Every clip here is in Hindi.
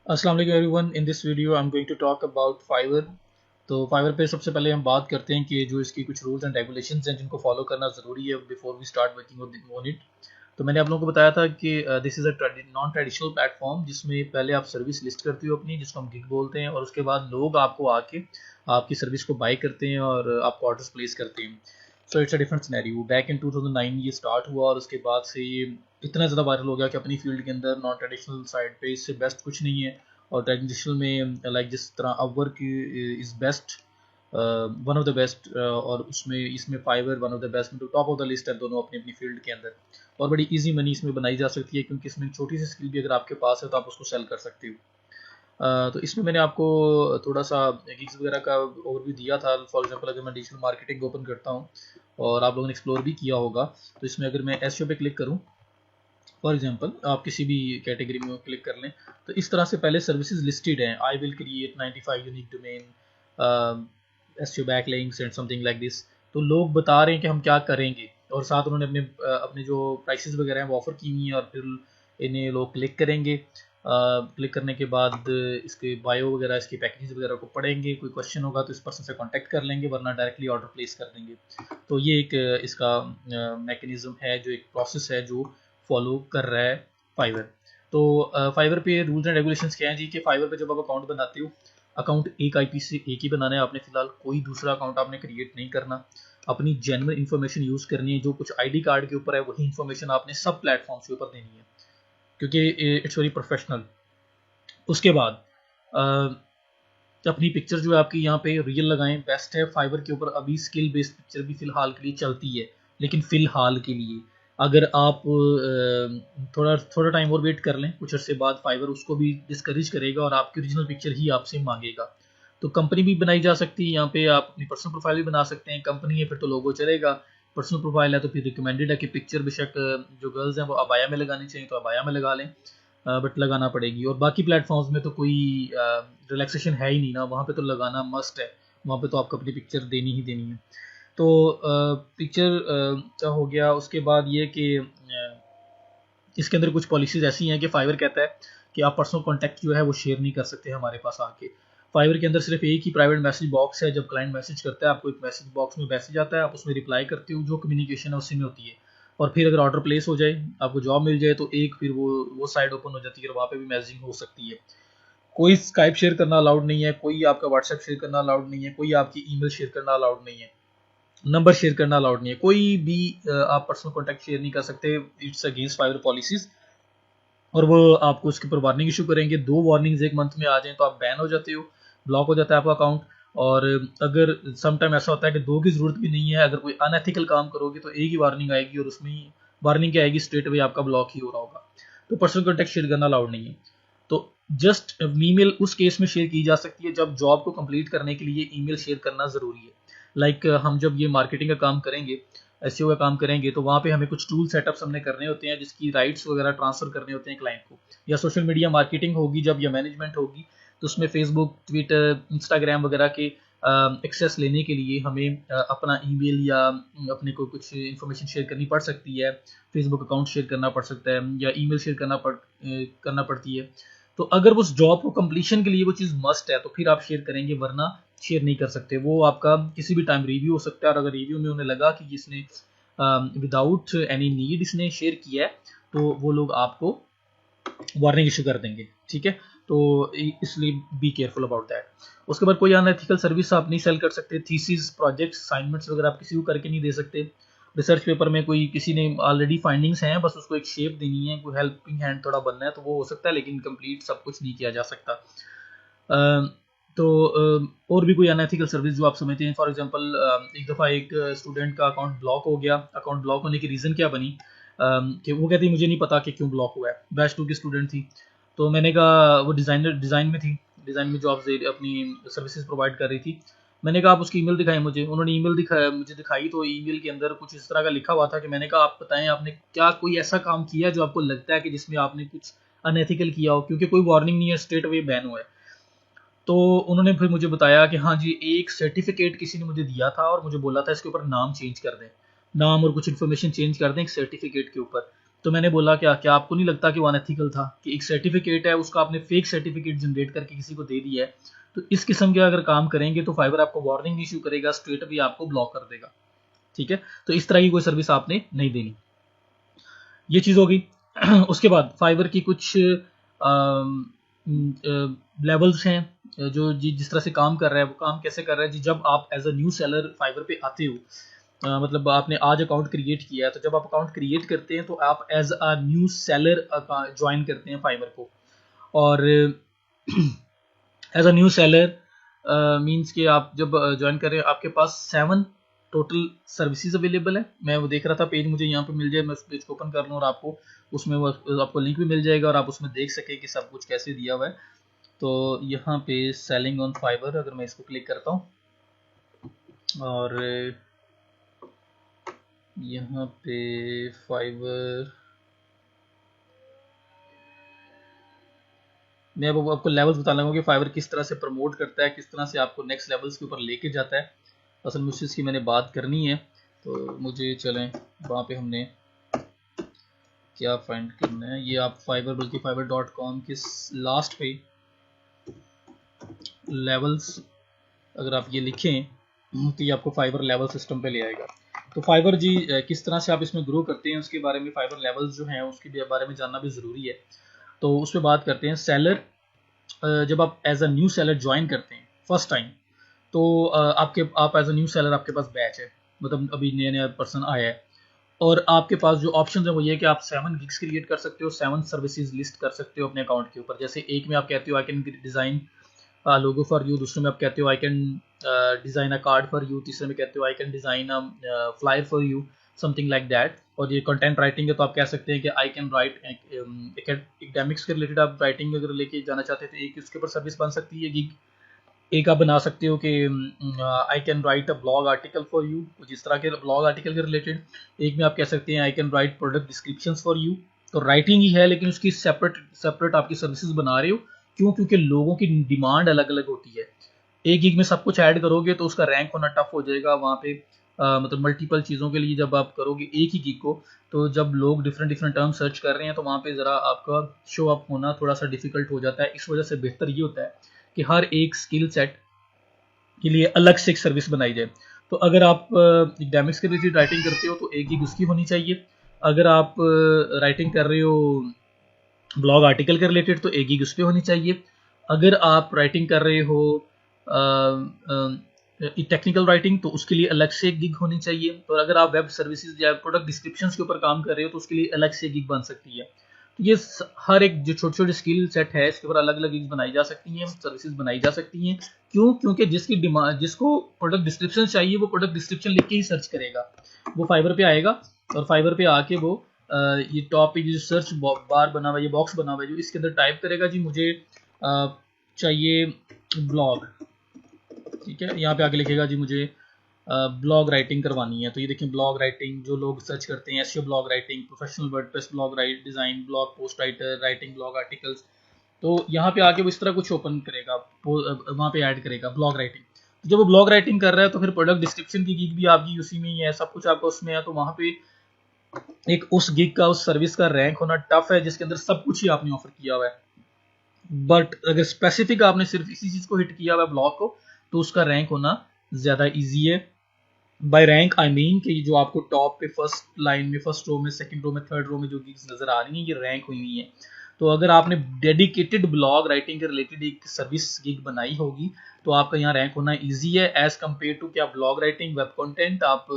अस्सलाम वालेकुम everyone. In this video I am going to talk about Fiverr. तो फाइवर पे सबसे पहले हम बात करते हैं कि जो इसकी कुछ रूल्स एंड रेगुलेशंस हैं जिनको फॉलो करना ज़रूरी है before we start working on it. तो मैंने आप लोगों को बताया था कि this is a non traditional platform जिसमें पहले आप सर्विस लिस्ट करते हो अपनी, जिसको हम गिग बोलते हैं, और उसके बाद लोग आपको आके आपकी सर्विस को बाई करते हैं और आपको ऑर्डर्स प्लेस करते हैं। So it's a different scenario. Back in 2009 ये स्टार्ट हुआ और उसके बाद से ये इतना ज़्यादा वायरल हो गया कि अपनी फील्ड के अंदर नॉन ट्रेडिशनल साइड पे इससे बेस्ट कुछ नहीं है। और ट्रेडिशनल में लाइक जिस तरह Upwork is best, one of the best, और उसमें इसमें Fiverr one of the best, top of the list है दोनों अपनी अपनी फील्ड के अंदर। और बड़ी इजी मनी इसमें बनाई जा सकती है क्योंकि इसमें छोटी सी स्किल भी अगर आपके पास है तो आप उसको सेल कर सकते हो। तो इसमें मैंने आपको थोड़ा सा गिग्स वगैरह का ओवरव्यू दिया था। फॉर एग्जांपल अगर मैं डिजिटल मार्केटिंग ओपन करता हूँ और आप लोगों ने एक्सप्लोर भी किया होगा, तो इसमें अगर मैं एसईओ पे क्लिक करूँ, फॉर एग्जांपल आप किसी भी कैटेगरी में क्लिक कर लें, तो इस तरह से पहले सर्विसेज लिस्टेड हैं। I will create 95 unique domain, SEO backlinks and something like this. तो लोग बता रहे हैं कि हम क्या करेंगे, और साथ उन्होंने अपने अपने जो प्राइसेस वगैरह हैं वो ऑफर की हुई हैं, और फिर इन्हें लोग क्लिक करेंगे। क्लिक करने के बाद इसके बायो वगैरह, इसके पैकेजेस वगैरह को पढ़ेंगे। कोई क्वेश्चन होगा तो इस पर्सन से कांटेक्ट कर लेंगे, वरना डायरेक्टली ऑर्डर प्लेस कर देंगे। तो ये एक इसका मैकेनिज्म है, जो एक प्रोसेस है जो फॉलो कर रहा है फाइवर। तो फाइवर पे रूल्स एंड रेगुलेशंस क्या हैं जी? कि फाइवर पे जब आप अकाउंट बनाते हो, अकाउंट एक आईपी से एक ही बनाना है आपने, फिलहाल कोई दूसरा अकाउंट आपने क्रिएट नहीं करना। अपनी जेन्युइन इन्फॉर्मेशन यूज़ करनी है, जो कुछ आईडी कार्ड के ऊपर है वही इन्फॉर्मेशन आपने सब प्लेटफॉर्म्स के ऊपर देनी है, क्योंकि इट्स वेरी प्रोफेशनल। उसके बाद अपनी पिक्चर जो है आपकी यहाँ पे रियल लगाएं, बेस्ट है। फाइवर के ऊपर अभी स्किल बेस्ड पिक्चर भी फिलहाल के लिए चलती है, लेकिन फिलहाल के लिए अगर आप थोड़ा थोड़ा टाइम और वेट कर लें, कुछ अर्से बाद फाइवर उसको भी डिस्करेज करेगा और आपकी ओरिजिनल पिक्चर ही आपसे मांगेगा। तो कंपनी भी बनाई जा सकती है, यहाँ पे आप अपनी पर्सनल प्रोफाइल भी बना सकते हैं। कंपनी है फिर तो लोगो चलेगा, पर्सनल प्रोफाइल है तो फिर रिकमेंडेड है कि पिक्चर बेशक जो गर्ल्स हैं वो अबाया में लगानी चाहिए तो अबाया में लगा लें, बट लगाना पड़ेगी। और बाकी प्लेटफॉर्म्स में तो कोई रिलैक्सेशन है ही नहीं ना, वहाँ पे तो लगाना मस्ट है। वहाँ पे तो आपको अपनी पिक्चर देनी ही देनी है। तो पिक्चर का हो गया। उसके बाद ये कि इसके अंदर कुछ पॉलिसीज ऐसी हैं कि फाइवर कहता है कि आप पर्सनल कॉन्टैक्ट जो है वो शेयर नहीं कर सकते हमारे पास आके। फाइवर के अंदर सिर्फ एक ही प्राइवेट मैसेज बॉक्स है। जब क्लाइंट मैसेज करता है आपको, एक मैसेज बॉक्स में मैसेज आता है, आप उसमें रिप्लाई करते हो, जो कम्युनिकेशन है उसी में होती है। और फिर अगर ऑर्डर प्लेस हो जाए, आपको जॉब मिल जाए, तो एक फिर वो साइड ओपन हो जाती है और वहाँ पे भी मैसेजिंग हो सकती है। कोई स्काइप शेयर करना अलाउड नहीं है, कोई आपका व्हाट्सएप शेयर करना अलाउड नहीं है, कोई आपकी ईमेल शेयर करना अलाउड नहीं है, नंबर शेयर करना अलाउड नहीं है, कोई भी आप पर्सनल कॉन्टैक्ट शेयर नहीं कर सकते। It's against Fiverr policies. और वो आपको उसके ऊपर वार्निंग इशू करेंगे। 2 वार्निंग्स एक मंथ में आ जाएं तो आप बैन हो जाते हो, ब्लॉक हो जाता है आपका अकाउंट। और अगर सम टाइम ऐसा होता है कि 2 की ज़रूरत भी नहीं है, अगर कोई अनएथिकल काम करोगे तो एक ही वार्निंग आएगी, और उसमें ही वार्निंग क्या आएगी, स्ट्रेट अवे आपका ब्लॉक ही हो रहा होगा। तो पर्सनल कॉन्टैक्ट शेयर करना अलाउड नहीं है। तो जस्ट ईमेल उस केस में शेयर की जा सकती है जब जॉब को कंप्लीट करने के लिए ईमेल शेयर करना ज़रूरी है। लाइक हम जब ये मार्केटिंग का काम करेंगे, एसईओ का काम करेंगे, तो वहाँ पे हमें कुछ टूल सेटअप्स हमने करने होते हैं, जिसकी राइट्स वगैरह ट्रांसफर करने होते हैं क्लाइंट को। या सोशल मीडिया मार्केटिंग होगी जब, या मैनेजमेंट होगी, तो उसमें फेसबुक, ट्विटर, इंस्टाग्राम वगैरह के एक्सेस लेने के लिए हमें अपना ईमेल या अपने को कुछ इन्फॉर्मेशन शेयर करनी पड़ सकती है। फेसबुक अकाउंट शेयर करना पड़ सकता है, या ईमेल शेयर करना पड़ती है। तो अगर उस जॉब को कंप्लीशन के लिए वो चीज़ मस्ट है तो फिर आप शेयर करेंगे, वरना शेयर नहीं कर सकते। वो आपका किसी भी टाइम रिव्यू हो सकता है, और अगर रिव्यू में उन्हें लगा कि इसने विदाउट एनी नीड इसने शेयर किया है, तो वो लोग आपको वार्निंग इशू कर देंगे। ठीक है, तो इसलिए बी केयरफुल अबाउट दैट। उसके बाद कोई अनएथिकल सर्विस आप नहीं सेल कर सकते। थीसिस, प्रोजेक्ट्स, असाइनमेंट्स वगैरह आप किसी को करके नहीं दे सकते। रिसर्च पेपर में कोई किसी ने ऑलरेडी फाइंडिंग्स हैं, बस उसको एक शेप देनी है, कोई हेल्पिंग हैंड थोड़ा बनना है, तो वो हो सकता है, लेकिन कंप्लीट सब कुछ नहीं किया जा सकता। तो और भी कोई अनएथिकल सर्विस जो आप समझते हैं, फॉर एग्जांपल एक दफ़ा एक स्टूडेंट का अकाउंट ब्लॉक हो गया। अकाउंट ब्लॉक होने की रीज़न क्या बनी, कि वो कहती मुझे नहीं पता कि क्यों ब्लॉक हुआ है। बैच 2 की स्टूडेंट थी। तो मैंने कहा, वो डिज़ाइन में थी, डिज़ाइन में जॉब्स अपनी सर्विसेज प्रोवाइड कर रही थी। मैंने कहा आप उसकी ईमेल दिखाई मुझे। उन्होंने ईमेल मुझे दिखाई, तो ईमेल के अंदर कुछ इस तरह का लिखा हुआ था कि मैंने कहा आप बताएं आपने क्या कोई ऐसा काम किया जो आपको लगता है कि जिसमें आपने कुछ अनएथिकल किया हो, क्योंकि कोई वार्निंग नहीं है, स्ट्रेट अवे बैन हुआ है। तो उन्होंने फिर मुझे बताया कि हाँ जी, एक सर्टिफिकेट किसी ने मुझे दिया था और मुझे बोला था इसके ऊपर नाम चेंज कर दें, नाम और कुछ इन्फॉर्मेशन चेंज कर दें एक सर्टिफिकेट के ऊपर। तो मैंने बोला क्या क्या आपको नहीं लगता कि वो अनएथिकल था कि एक सर्टिफिकेट है उसका आपने फेक सर्टिफिकेट जनरेट करके किसी को दे दिया है। तो इस किस्म के अगर काम करेंगे तो फाइबर आपको वार्निंग इशू करेगा, स्ट्रेट भी आपको ब्लॉक कर देगा। ठीक है, तो इस तरह की कोई सर्विस आपने नहीं देनी। ये चीज़ होगी। उसके बाद फाइबर की कुछ लेवल्स हैं जो जिस तरह से काम कर रहा है। वो काम कैसे कर रहा है जी, जब आप as a new seller Fiverr पे आते हो, मतलब आपने आज अकाउंट क्रिएट किया है, तो जब आप अकाउंट क्रिएट करते हैं तो आप as a new seller join करते हैं फाइबर को। और as a new seller means कि आप जब ज्वाइन कर रहे हैं आपके पास 7 टोटल सर्विसेज अवेलेबल है। मैं वो देख रहा था पेज मुझे यहाँ पे मिल जाए, मैं उस पेज को ओपन कर लूँ और आपको उसमें वो आपको लिंक भी मिल जाएगा और आप उसमें देख सके कि सब कुछ कैसे दिया हुआ है। तो यहाँ पे सेलिंग ऑन फाइबर, अगर मैं इसको क्लिक करता हूँ और यहाँ पे फाइबर, मैं अब आपको लेवल्स बता लूँगा कि फाइबर किस तरह से प्रमोट करता है, किस तरह से आपको नेक्स्ट लेवल्स के ऊपर लेके जाता है। असल में उसकी मैंने बात करनी है, तो मुझे चलें वहाँ पे हमने क्या फाइंड करना है। ये आप फाइबर बल्कि fiber.com के लास्ट पे लेवल्स अगर आप ये लिखें तो ये आपको फाइबर लेवल सिस्टम पे ले आएगा। तो फाइबर जी किस तरह से आप इसमें ग्रो करते हैं उसके बारे में, फाइबर लेवल्स जो हैं उसके बारे में जानना भी ज़रूरी है। तो उस पर बात करते हैं। सेलर, जब आप as a new seller join करते हैं फर्स्ट टाइम, तो आप एज अ न्यू सेलर आपके पास बैच है, मतलब अभी नया नया पर्सन आया है और आपके पास जो ऑप्शन है वो ये है कि आप 7 गिग्स क्रिएट कर सकते हो, 7 सर्विसेज लिस्ट कर सकते हो अपने अकाउंट के ऊपर। जैसे एक में आप कहते हो I can design logo for you, दूसरे में आप कहते हो I can design a card for you, तीसरे में कहते हो I can design a flyer for you, something like that. और ये कंटेंट राइटिंग है तो आप कह सकते हैं कि आई कैन राइट एकेडमिक्स के रिलेटेड आप राइटिंग अगर लेके जाना चाहते हैं तो एक उसके ऊपर सर्विस बन सकती है गिग। एक आप बना सकते हो कि I can write a blog article for you, जिस तरह के ब्लॉग आर्टिकल के रिलेटेड। एक में आप कह सकते हैं I can write product descriptions for you, तो राइटिंग ही है लेकिन उसकी सेपरेट सेपरेट आपकी सर्विसेज बना रहे हो। क्यों? क्योंकि लोगों की डिमांड अलग अलग होती है। एक गिग में सब कुछ ऐड करोगे तो उसका रैंक होना टफ हो जाएगा वहाँ पे। मतलब मल्टीपल चीज़ों के लिए जब आप करोगे एक ही गिग को, तो जब लोग डिफरेंट डिफरेंट टर्म सर्च कर रहे हैं तो वहाँ पे ज़रा आपका शो अप होना थोड़ा सा डिफिकल्ट हो जाता है। इस वजह से बेहतर ये होता है कि हर एक स्किल सेट के लिए अलग से एक सर्विस बनाई जाए। तो अगर आप एकेडमिक्स के रिलेटेड राइटिंग करते हो तो एक गिग उसकी होनी चाहिए। अगर आप राइटिंग कर रहे हो ब्लॉग आर्टिकल के रिलेटेड तो एक गिग उस पर होनी चाहिए। अगर आप राइटिंग कर रहे हो टेक्निकल राइटिंग तो उसके लिए अलग से एक गिग होनी चाहिए। तो अगर आप वेब सर्विसेज या प्रोडक्ट डिस्क्रिप्शन के ऊपर काम कर रहे हो तो उसके लिए अलग से गिग बन सकती है। तो ये हर एक जो छोटे छोटे स्किल सेट है इसके ऊपर अलग अलग गिग्स बनाई जा सकती हैं, सर्विसेज बनाई जा सकती हैं। क्यों? क्योंकि जिसकी डिमांड, जिसको प्रोडक्ट डिस्क्रिप्शन चाहिए वो प्रोडक्ट डिस्क्रिप्शन लिख के ही सर्च करेगा, वो फाइबर पे आएगा और फाइबर पे आके वो ये टॉप पे जो सर्च बार बना हुआ है, ये बॉक्स बना हुआ है जो इसके अंदर टाइप करेगा जी मुझे चाहिए ब्लॉग। ठीक है, यहाँ पे आके लिखेगा जी मुझे ब्लॉग राइटिंग करवानी है। तो ये देखें ब्लॉग राइटिंग जो लोग सर्च करते हैं, SEO blog writing, professional WordPress blog right design, blog post writer, writing blog articles. तो यहाँ पे आके वो इस तरह कुछ ओपन करेगा, वहाँ पे ऐड करेगा ब्लॉग राइटिंग। तो जब वो ब्लॉग राइटिंग कर रहा है तो फिर प्रोडक्ट डिस्क्रिप्शन की गिग भी आपकी उसी में ही है, सब कुछ आपका उसमें है। तो वहाँ पे एक उस गिग का, उस सर्विस का रैंक होना टफ है जिसके अंदर सब कुछ ही आपने ऑफर किया हुआ है। बट अगर स्पेसिफिक आपने सिर्फ इसी चीज़ को हिट किया हुआ है ब्लॉग को, तो उसका रैंक होना ज़्यादा ईजी है। बाय रैंक आई मीन कि जो आपको टॉप पे फर्स्ट लाइन में, फर्स्ट रो में, सेकंड रो में, थर्ड रो में जो गिग्स नजर आ रही हैं ये रैंक हुई हुई है। तो अगर आपने डेडिकेटेड ब्लॉग राइटिंग के रिलेटेड एक सर्विस गिग बनाई होगी तो आपका यहाँ रैंक होना इजी है एज कम्पेयर टू कि आप ब्लॉग राइटिंग, वेब कंटेंट, आप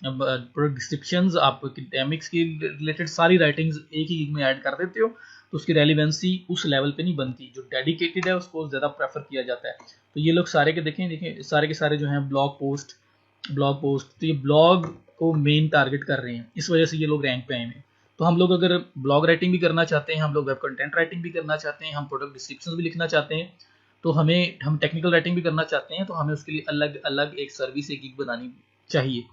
प्रोडक्ट डिस्क्रिप्शंस, आप एकेडमिक्स की रिलेटेड सारी राइटिंग्स एक ही गिग में ऐड कर देते हो तो उसकी रेलिवेंसी उस लेवल पे नहीं बनती। जो डेडिकेटेड है उसको ज़्यादा प्रेफर किया जाता है। तो ये लोग सारे के देखें सारे के सारे जो हैं ब्लॉग पोस्ट, तो ये ब्लॉग को मेन टारगेट कर रहे हैं, इस वजह से ये लोग रैंक पे आए हैं। तो हम लोग अगर ब्लॉग राइटिंग भी करना चाहते हैं, हम लोग वेब कंटेंट राइटिंग भी करना चाहते हैं, हम प्रोडक्ट डिस्क्रिप्शन भी लिखना चाहते हैं, तो हम टेक्निकल राइटिंग भी करना चाहते हैं, तो हमें उसके लिए अलग अलग एक सर्विस, एक गिग बनानी चाहिए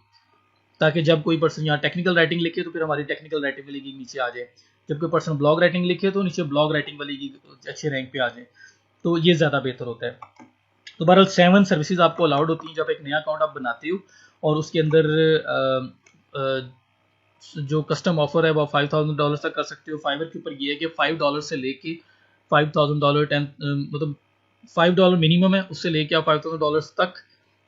ताकि जब कोई पर्सन यहाँ टेक्निकल राइटिंग लिखे तो फिर हमारी टेक्निकल राइटिंग वाली गिग नीचे आ जाए, जब कोई पर्सन ब्लॉग राइटिंग लिखे तो नीचे ब्लॉग राइटिंग वाली गिग अच्छे रैंक पे आ जाए। तो ये ज़्यादा बेहतर होता है। तो बहरहाल 7 सर्विसेज आपको अलाउड होती हैं जब एक नया अकाउंट आप बनाते हो और उसके अंदर जो कस्टम ऑफर है वो $5,000 तक कर सकते हो। फाइवर के ऊपर ये है कि $5 से लेके $5,000 मतलब $5 मिनिमम है, उससे लेके आप $5,000 तक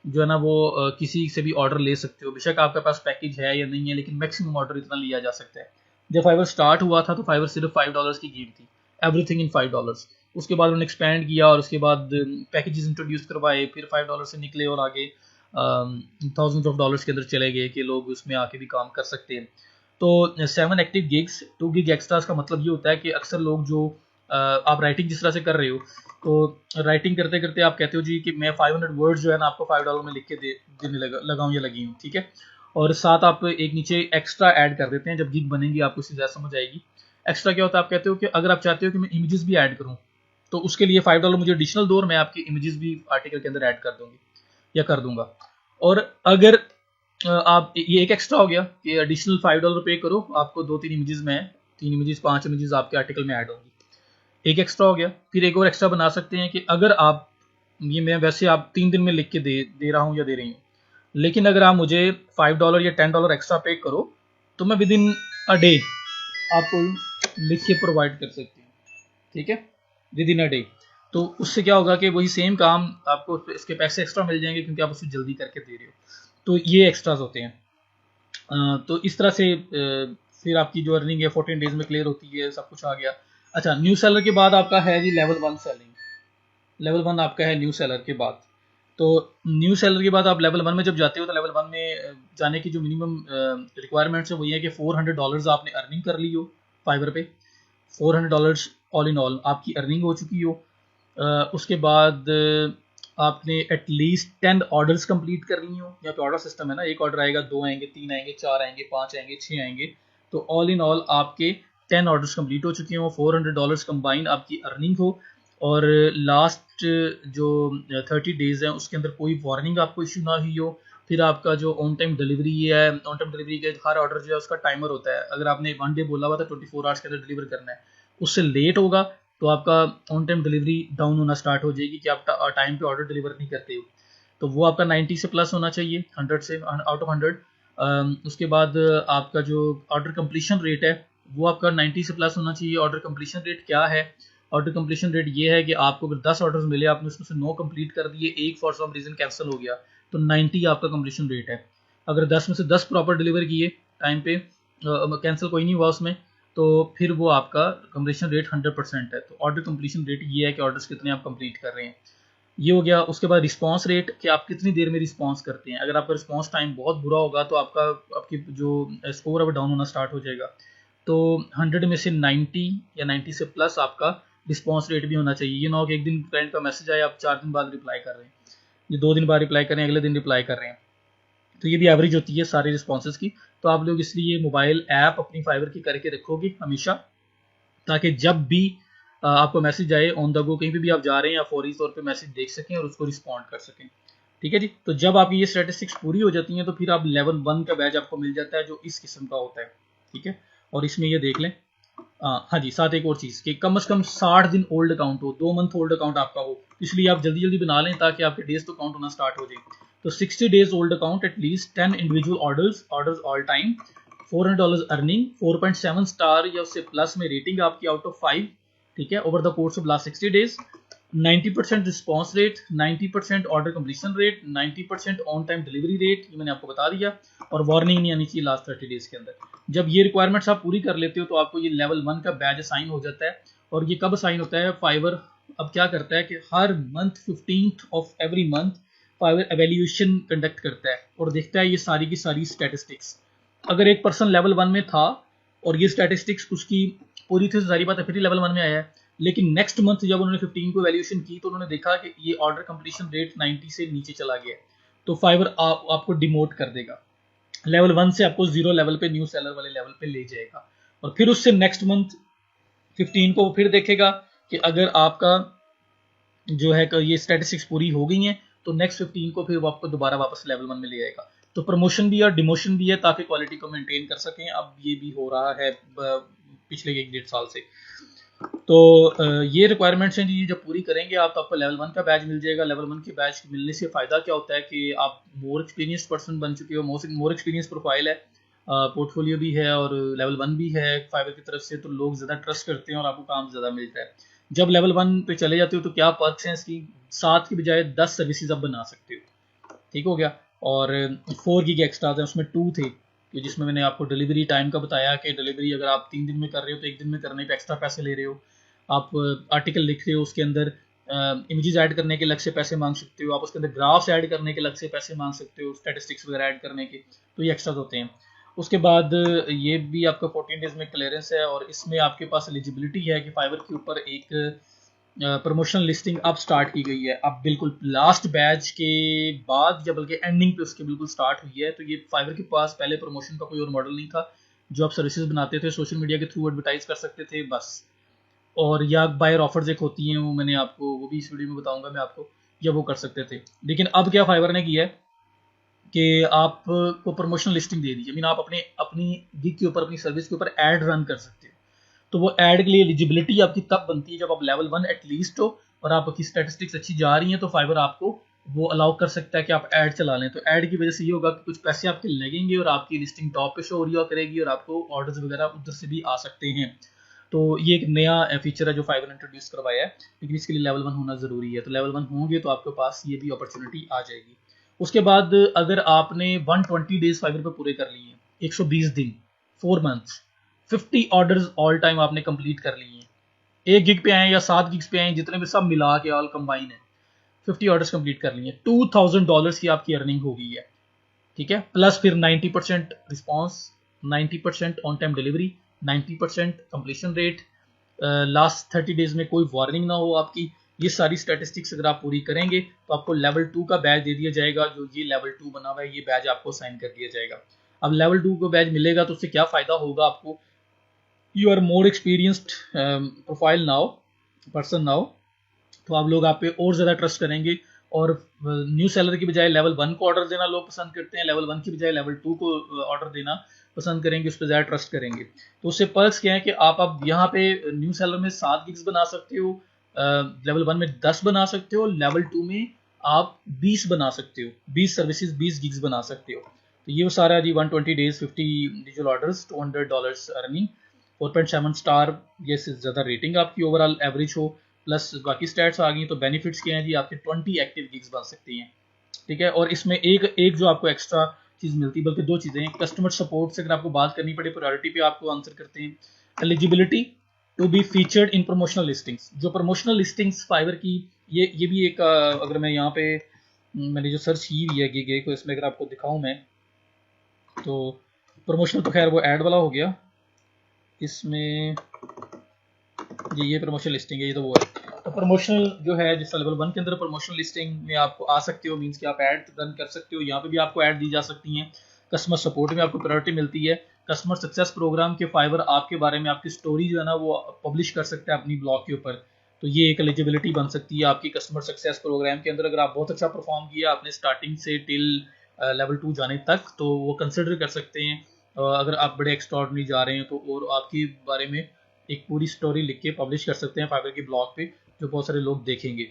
जो है ना वो किसी से भी ऑर्डर ले सकते हो। बेशक आपके पास पैकेज है या नहीं है, लेकिन मैक्सिमम ऑर्डर इतना लिया जा सकता है। जब फाइवर स्टार्ट हुआ था तो फाइवर सिर्फ $5 की गेम थी, एवरीथिंग इन $5। उसके बाद उन्होंने एक्सपैंड किया और उसके बाद पैकेजेस इंट्रोड्यूस करवाए, फिर $5 से निकले और आगे थाउजेंड्स ऑफ डॉलर्स के अंदर चले गए कि लोग उसमें आके भी काम कर सकते हैं। तो 7 एक्टिव गिग्स 2 गिग एक्स्ट्रास का मतलब ये होता है कि अक्सर लोग जो आप राइटिंग जिस तरह से कर रहे हो, तो राइटिंग करते करते आप कहते हो जी कि मैं 500 वर्ड्स जो है ना आपको $5 में लिख के देने लगाऊं या लगी हूँ, ठीक है। और साथ आप एक नीचे एक्स्ट्रा ऐड कर देते हैं, जब गिग बनेंगी आपको इससे ज़्यादा समझ आएगी। एक्स्ट्रा क्या होता है, आप कहते हो कि अगर आप चाहते हो कि मैं इमेजेस भी ऐड करूँ तो उसके लिए $5 मुझे एडिशनल दो और मैं आपकी इमेजेस भी आर्टिकल के अंदर ऐड कर दूंगी या कर दूंगा। और अगर आप ये एक एक्स्ट्रा हो गया कि एडिशनल $5 पे करो, आपको 2-3 इमेजेस में 3 इमेजेस 5 इमेजेस आपके आर्टिकल में ऐड होंगी, एक एक्स्ट्रा हो गया। फिर एक और एक्स्ट्रा बना सकते हैं कि अगर आप ये मैं वैसे आप 3 दिन में लिख के दे रहा हूँ या दे रही हूँ, लेकिन अगर आप मुझे $5 या $10 एक्स्ट्रा पे करो तो मैं विद इन अ डे आपको लिख के प्रोवाइड कर सकती हूँ, ठीक है, विद इन अ डे। तो उससे क्या होगा कि वही सेम काम आपको इसके पैसे एक्स्ट्रा मिल जाएंगे क्योंकि आप उसे जल्दी करके दे रहे हो। तो ये एक्स्ट्राज होते हैं। तो इस तरह से फिर आपकी जो अर्निंग है 14 डेज में क्लियर होती है, सब कुछ आ गया। अच्छा, न्यू सेलर के बाद आपका है जी लेवल 1 सेलिंग। लेवल 1 आपका है न्यू सेलर के बाद। तो न्यू सेलर के बाद आप लेवल 1 में जब जाते हो तो लेवल 1 में जाने की जो मिनिमम रिक्वायरमेंट्स है वो ये है कि $400 आपने अर्निंग कर ली हो फाइवर पे। $400 ऑल इन ऑल आपकी अर्निंग हो चुकी हो। उसके बाद आपने एटलीस्ट 10 ऑर्डर्स कंप्लीट कर ली हो। यहाँ पे ऑर्डर सिस्टम है ना, एक ऑर्डर आएगा, 2 आएंगे, 3 आएंगे, 4 आएंगे, 5 आएंगे, 6 आएंगे। तो ऑल इन ऑल आपके 10 ऑर्डर्स कंप्लीट हो चुके हो, $400 कंबाइन आपकी अर्निंग हो। और लास्ट जो 30 डेज हैं उसके अंदर कोई वार्निंग आपको इशू ना हुई हो। फिर आपका जो ऑन टाइम डिलीवरी है, ऑन टाइम डिलीवरी के हर ऑर्डर जो है उसका टाइमर होता है। अगर आपने 1 डे बोला हुआ था 24 आवर्स के अंदर डिलीवर करना है, उससे लेट होगा तो आपका ऑन टाइम डिलीवरी डाउन होना स्टार्ट हो जाएगी कि आप टाइम पे ऑर्डर डिलीवर नहीं करते हो। तो वो आपका 90 से प्लस होना चाहिए, 100 से आउट ऑफ 100। उसके बाद आपका जो ऑर्डर कंप्लीशन रेट है वो आपका 90 से प्लस होना चाहिए। ऑर्डर कंप्लीशन रेट क्या है? ऑर्डर कंप्लीशन रेट ये है कि आपको अगर 10 ऑर्डर मिले, आपने उसमें से 9 कंप्लीट कर दिए, एक फॉर सम रीजन कैंसिल हो गया, तो 90 आपका कंप्लीशन रेट है। अगर 10 में से 10 प्रॉपर डिलीवर किए टाइम पे, कैंसिल कोई नहीं हुआ उसमें, तो फिर वो आपका कंप्लीशन रेट 100% है। तो ऑर्डर कंप्लीशन रेट ये है कि ऑर्डर्स कितने आप कंप्लीट कर रहे हैं, ये हो गया। उसके बाद रिस्पांस रेट कि आप कितनी देर में रिस्पांस करते हैं। अगर आपका रिस्पांस टाइम बहुत बुरा होगा तो आपकी जो स्कोर है वो डाउन होना स्टार्ट हो जाएगा। तो 100 में से 90 या 90 से प्लस आपका रिस्पांस रेट भी होना चाहिए। ये ना हो कि एक दिन क्लाइंट का मैसेज आया, आप 4 दिन बाद रिप्लाई कर रहे हैं, ये 2 दिन बाद रिप्लाई कर रहे हैं, अगले दिन रिप्लाई कर रहे हैं। तो ये भी एवरेज होती है सारे रिस्पॉन्सेज की। तो आप लोग इसलिए मोबाइल ऐप अपनी फाइबर की करके रखोगे हमेशा, ताकि जब भी आपको मैसेज आए ऑन द गो, कहीं पे भी आप जा रहे हैं, आप फौरी तौर पे मैसेज देख सकें और उसको रिस्पॉन्ड कर सकें। ठीक है जी। तो जब आपकी ये स्टैटिस्टिक्स पूरी हो जाती हैं तो फिर आप लेवल 1 का बैच आपको मिल जाता है जो इस किस्म का होता है। ठीक है, और इसमें ये देख लें, हाँ जी, साथ एक और चीज़ कि कम से कम 60 दिन ओल्ड अकाउंट हो, 2 मंथ ओल्ड अकाउंट आपका हो, इसलिए आप जल्दी जल्दी बना लें ताकि आपके डेज तो काउंट होना स्टार्ट हो जाए। तो 60 days old account, at least 10 individual orders all time, $400 earning, 4.7 star या उससे प्लस में रेटिंग आपकी आउट ऑफ 5। ठीक है, over the course of last 60 days, 90% response rate, 90% order completion rate, 90% on time delivery rate, ये मैंने आपको बता दिया। और वार्निंग नहीं आनी चाहिए लास्ट 30 डेज के अंदर। जब ये रिक्वायरमेंट्स आप पूरी कर लेते हो तो आपको ये लेवल 1 का बैच असाइन हो जाता है। और ये कब असाइन होता है? फाइवर अब क्या करता है कि हर month 15th of every month Fiverr evaluation conduct करता है और देखता है ये सारी की सारी स्टैटिस्टिक्स। अगर एक पर्सन लेवल 1 में था और ये स्टैटिस्टिक्स उसकी पूरी थी तो सारी बात है, फिर लेवल 1 में आया है। लेकिन नेक्स्ट मंथ जब उन्होंने 15 को वैल्यूएशन की तो उन्होंने देखा कि ये ऑर्डर कंप्लीशन रेट 90 से नीचे चला गया है, तो फाइवर आपको डिमोट कर देगा। लेवल 1 से आपको 0 लेवल पे, न्यू सेलर वाले लेवल पे ले जाएगा। और फिर उससे नेक्स्ट मंथ 15 को फिर देखेगा कि अगर आपका जो है कि ये स्टैटिस्टिक्स पूरी हो गई हैं तो नेक्स्ट 15 को फिर वो आपको दोबारा वापस लेवल 1 में ले आएगा। तो प्रमोशन भी और डिमोशन भी है ताकि क्वालिटी को मेंटेन कर सकें। अब ये भी हो रहा है पिछले 1-1.5 साल से। तो ये रिक्वायरमेंट्स हैं जी, जब पूरी करेंगे आप तो आपको लेवल 1 का बैच मिल जाएगा। लेवल 1 के बैच मिलने से फ़ायदा क्या होता है कि आप मोर एक्सपीरियंस पर्सन बन चुके हो, मोर एक्सपीरियंस प्रोफाइल है, पोर्टफोलियो भी है और लेवल 1 भी है फाइवर की तरफ से, तो लोग ज़्यादा ट्रस्ट करते हैं और आपको काम ज़्यादा मिलता है। जब लेवल 1 पे चले जाते हो तो क्या पर्क्स हैं इसकी, 7 की बजाय 10 सर्विसेज आप बना सकते हो, ठीक हो गया। और 4 गीग एक्स्ट्रा थे, उसमें 2 थे कि जिसमें मैंने आपको डिलीवरी टाइम का बताया कि डिलीवरी अगर आप 3 दिन में कर रहे हो तो 1 दिन में करने पे एक्स्ट्रा पैसे ले रहे हो। आप आर्टिकल लिख रहे हो, उसके अंदर इमेजेस ऐड करने के अलग से पैसे मांग सकते हो, आप उसके अंदर ग्राफ्स ऐड करने के अलग से पैसे मांग सकते हो, स्टैटिस्टिक्स वगैरह ऐड करने के, तो ये एक्स्ट्रा होते हैं। उसके बाद ये भी आपका 14 डेज में क्लियरेंस है और इसमें आपके पास एलिजिबिलिटी है कि फाइवर के ऊपर एक प्रमोशनल लिस्टिंग अब स्टार्ट की गई है। अब बिल्कुल लास्ट बैच के बाद या बल्कि एंडिंग पे उसके बिल्कुल स्टार्ट हुई है। तो ये फाइवर के पास पहले प्रमोशन का कोई और मॉडल नहीं था, जो आप सर्विसेज बनाते थे सोशल मीडिया के थ्रू एडवर्टाइज कर सकते थे बस, और या बायर ऑफर्स एक होती हैं, वो मैंने आपको वो भी इस वीडियो में बताऊंगा मैं आपको, या वो कर सकते थे। लेकिन अब क्या फाइवर ने किया है कि आपको प्रमोशनल लिस्टिंग दे दी, मीन आप अपने अपनी गिग के ऊपर, अपनी सर्विस के ऊपर ऐड रन कर सकते हो। तो वो ऐड के लिए एलिजिबिलिटी आपकी तब बनती है जब आप लेवल 1 एटलीस्ट हो और आपकी स्टैटिस्टिक्स अच्छी जा रही हैं, तो फाइवर आपको वो अलाउ कर सकता है कि आप ऐड चला लें। तो ऐड की वजह से ये होगा कि कुछ पैसे आपके लगेंगे और आपकी लिस्टिंग टॉप पे शो हो रही करेगी और आपको ऑर्डर्स वगैरह उधर से भी आ सकते हैं। तो ये एक नया फीचर है जो फाइवर ने इंट्रोड्यूस करवाया है, लेकिन इसके लिए लेवल 1 होना ज़रूरी है। तो लेवल 1 होंगे तो आपके पास ये भी अपॉर्चुनिटी आ जाएगी। उसके बाद अगर आपने 120 डेज फाइवर पे पूरे कर लिए हैं, 120 दिन, 4 मंथ्स, 50 ऑर्डर्स ऑल टाइम आपने कंप्लीट कर लिए हैं, 1 गिग पे आए या 7 गिग्स पे आए, जितने भी सब मिला के ऑल कंबाइन है, 50 ऑर्डर्स कंप्लीट कर लिए, $2000 की आपकी अर्निंग हो गई है, ठीक है। प्लस फिर 90% response, 90% on time delivery, 90% completion rate, last 30 days में कोई वार्निंग ना हो आपकी, ये सारी स्टैटिस्टिक्स अगर आप पूरी करेंगे तो आपको लेवल 2 का बैज दे दिया जाएगा। जो ये लेवल 2 बना हुआ है ये बैज आपको साइन कर दिया जाएगा। अब लेवल 2 को बैज मिलेगा तो उससे क्या फ़ायदा होगा आपको, you are more experienced profile now, person now, तो आप लोग आप पे और ज़्यादा ट्रस्ट करेंगे और न्यू सेलर की बजाय लेवल 1 को ऑर्डर देना लोग पसंद करते हैं, लेवल 1 की बजाय लेवल 2 को ऑर्डर देना पसंद करेंगे, उस पर ज़्यादा ट्रस्ट करेंगे। तो उससे पर्क्स क्या है कि आप अब यहाँ पे न्यू सेलर में 7 गिग्स बना सकते हो, लेवल 1 में 10 बना सकते हो, लेवल 2 में आप 20 बना सकते हो, 20 सर्विसेज 20 गिग्स बना सकते हो। तो ये वो सारा जी 120 days 50 digital orders $200 earning, 4.7 star, ये ज़्यादा रेटिंग आपकी ओवरऑल एवरेज हो, प्लस बाकी स्टैट्स आ गई। तो बेनिफिट्स क्या हैं जी, आपके 20 एक्टिव गिग्स बन सकती हैं, ठीक है। और इसमें एक एक जो आपको एक्स्ट्रा चीज़ मिलती है, बल्कि 2 चीज़ें हैं, कस्टमर सपोर्ट से अगर आपको बात करनी पड़े प्रायोरिटी पे आपको आंसर करते हैं, eligibility to be featured in promotional listings, जो प्रमोशनल लिस्टिंग्स फाइवर की, ये भी एक अगर मैं यहाँ पे मैंने जो सर्च की हुई है गिग को, इसमें अगर आपको दिखाऊँ मैं, तो प्रमोशनल तो खैर वो ऐड वाला हो गया, इसमें ये प्रमोशनल लिस्टिंग है, ये तो वो है। तो प्रमोशनल जो है जिस लेवल 1 के अंदर प्रमोशनल लिस्टिंग में आपको आ सकते हो, मींस कि आप ऐड रन कर सकते हो, यहाँ पे भी आपको ऐड दी जा सकती हैं, कस्टमर सपोर्ट में आपको प्रायोरिटी मिलती है, कस्टमर सक्सेस प्रोग्राम के फाइवर आपके बारे में आपकी स्टोरी जो है ना वो पब्लिश कर सकता है अपनी ब्लॉग के ऊपर। तो ये एक एलिजिबिलिटी बन सकती है आपकी कस्टमर सक्सेस प्रोग्राम के अंदर। अगर आप बहुत अच्छा परफॉर्म किया आपने स्टार्टिंग से टिल लेवल 2 जाने तक, तो वो कंसिडर कर सकते हैं। अगर आप बड़े एक्स्ट्राऑर्डिनरी जा रहे हैं तो और आपके बारे में एक पूरी स्टोरी लिख के पब्लिश कर सकते हैं फाइवर के ब्लॉग पे, जो बहुत सारे लोग देखेंगे,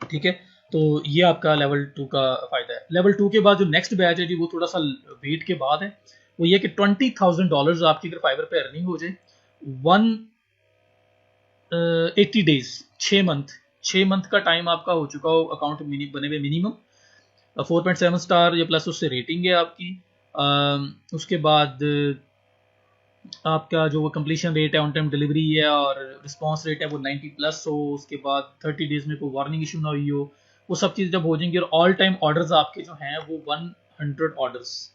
ठीक है। तो ये आपका लेवल 2 का फायदा है। लेवल 2 के बाद जो नेक्स्ट बैच है जी वो थोड़ा सा वेट के बाद है, वो ये कि $20,000 आपकी अगर फाइवर पे अर्निंग हो जाए 180 डेज, 6 मंथ का टाइम आपका हो चुका हो अकाउंट बने हुए मिनिमम, 4.7 स्टार या प्लस उससे रेटिंग है आपकी, उसके बाद आपका जो कंप्लीशन रेट है, ऑन टाइम डिलीवरी है और रिस्पांस रेट है वो 90 प्लस हो, उसके बाद 30 डेज में कोई वार्निंग इशू ना हुई हो, वो सब चीज़ जब हो जाएंगी और ऑल टाइम ऑर्डर्स आपके जो हैं वो 100 orders,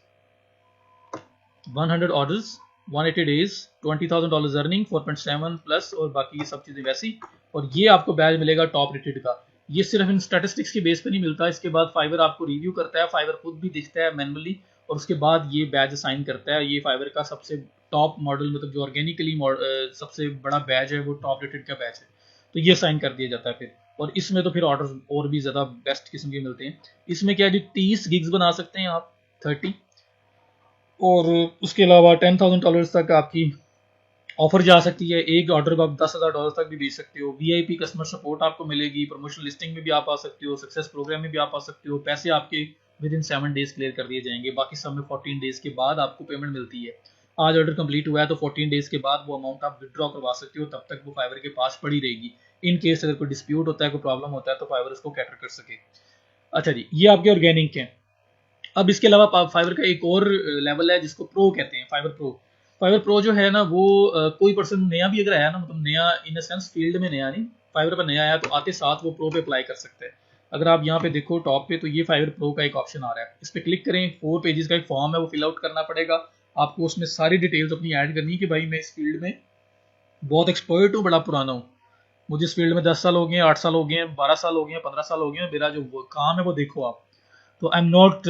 100 orders, 180 days, $20,000 earning, 4.7 plus और बाकी ये सब चीज़ें वैसी। और ये आपको बैज मिलेगा टॉप रेटेड का। ये सिर्फ इन स्टैटिस्टिक्स के बेस पे नहीं मिलता, इसके बाद फाइवर आपको रिव्यू करता है, फाइवर खुद भी देखता है मैनुअली और उसके बाद ये बैज असाइन करता है। ये फाइवर का सबसे टॉप मॉडल, मतलब जो ऑर्गेनिकली सबसे बड़ा बैच है वो टॉप रेटेड का बैच है, तो ये साइन कर दिया जाता है फिर। और इसमें तो फिर ऑर्डर और भी ज़्यादा बेस्ट किस्म के मिलते हैं। इसमें क्या है, 30 गिग्स बना सकते हैं आप, 30, और उसके अलावा $10,000 तक आपकी ऑफर जा सकती है, एक ऑर्डर को आप $10,000 तक भी बेच सकते हो। वीआईपी कस्टमर सपोर्ट आपको मिलेगी, प्रमोशनल लिस्टिंग में भी आप आ सकते हो, सक्सेस प्रोग्राम में भी आप आ सकते हो, पैसे आपके विद इन 7 डेज क्लियर कर दिए जाएंगे। बाकी सब में 14 डेज के बाद आपको पेमेंट मिलती है। आज ऑर्डर कंप्लीट हुआ है तो 14 डेज के बाद वो अमाउंट आप विड्रॉ करवा सकते हो, तब तक वो फाइवर के पास पड़ी रहेगी। इन केस अगर कोई डिस्प्यूट होता है, कोई प्रॉब्लम होता है, तो फाइवर उसको कैटर कर सके। अच्छा जी, ये आपके ऑर्गेनिक हैं। अब इसके अलावा फाइवर का एक और लेवल है जिसको प्रो कहते हैं, फाइवर प्रो। फाइवर प्रो जो है ना वो कोई पर्सन नया भी अगर आया ना, मतलब नया इन अ सेंस फील्ड में नया नहीं, फाइवर पर नया आया तो आते साथ वो प्रो पे अप्लाई कर सकते हैं। अगर आप यहाँ पे देखो टॉप पे, तो ये फाइवर प्रो का एक ऑप्शन आ रहा है, इस पर क्लिक करें। 4 पेजेस का एक फॉर्म है, वो फिल आउट करना पड़ेगा आपको। उसमें सारी डिटेल्स अपनी ऐड करनी है कि भाई मैं इस फील्ड में बहुत एक्सपर्ट हूँ, बड़ा पुराना हूँ, मुझे इस फील्ड में 10 साल हो गए हैं, 8 साल हो गए हैं, 12 साल हो गए हैं, 15 साल हो गए हैं, मेरा जो काम है वो देखो आप। तो I am not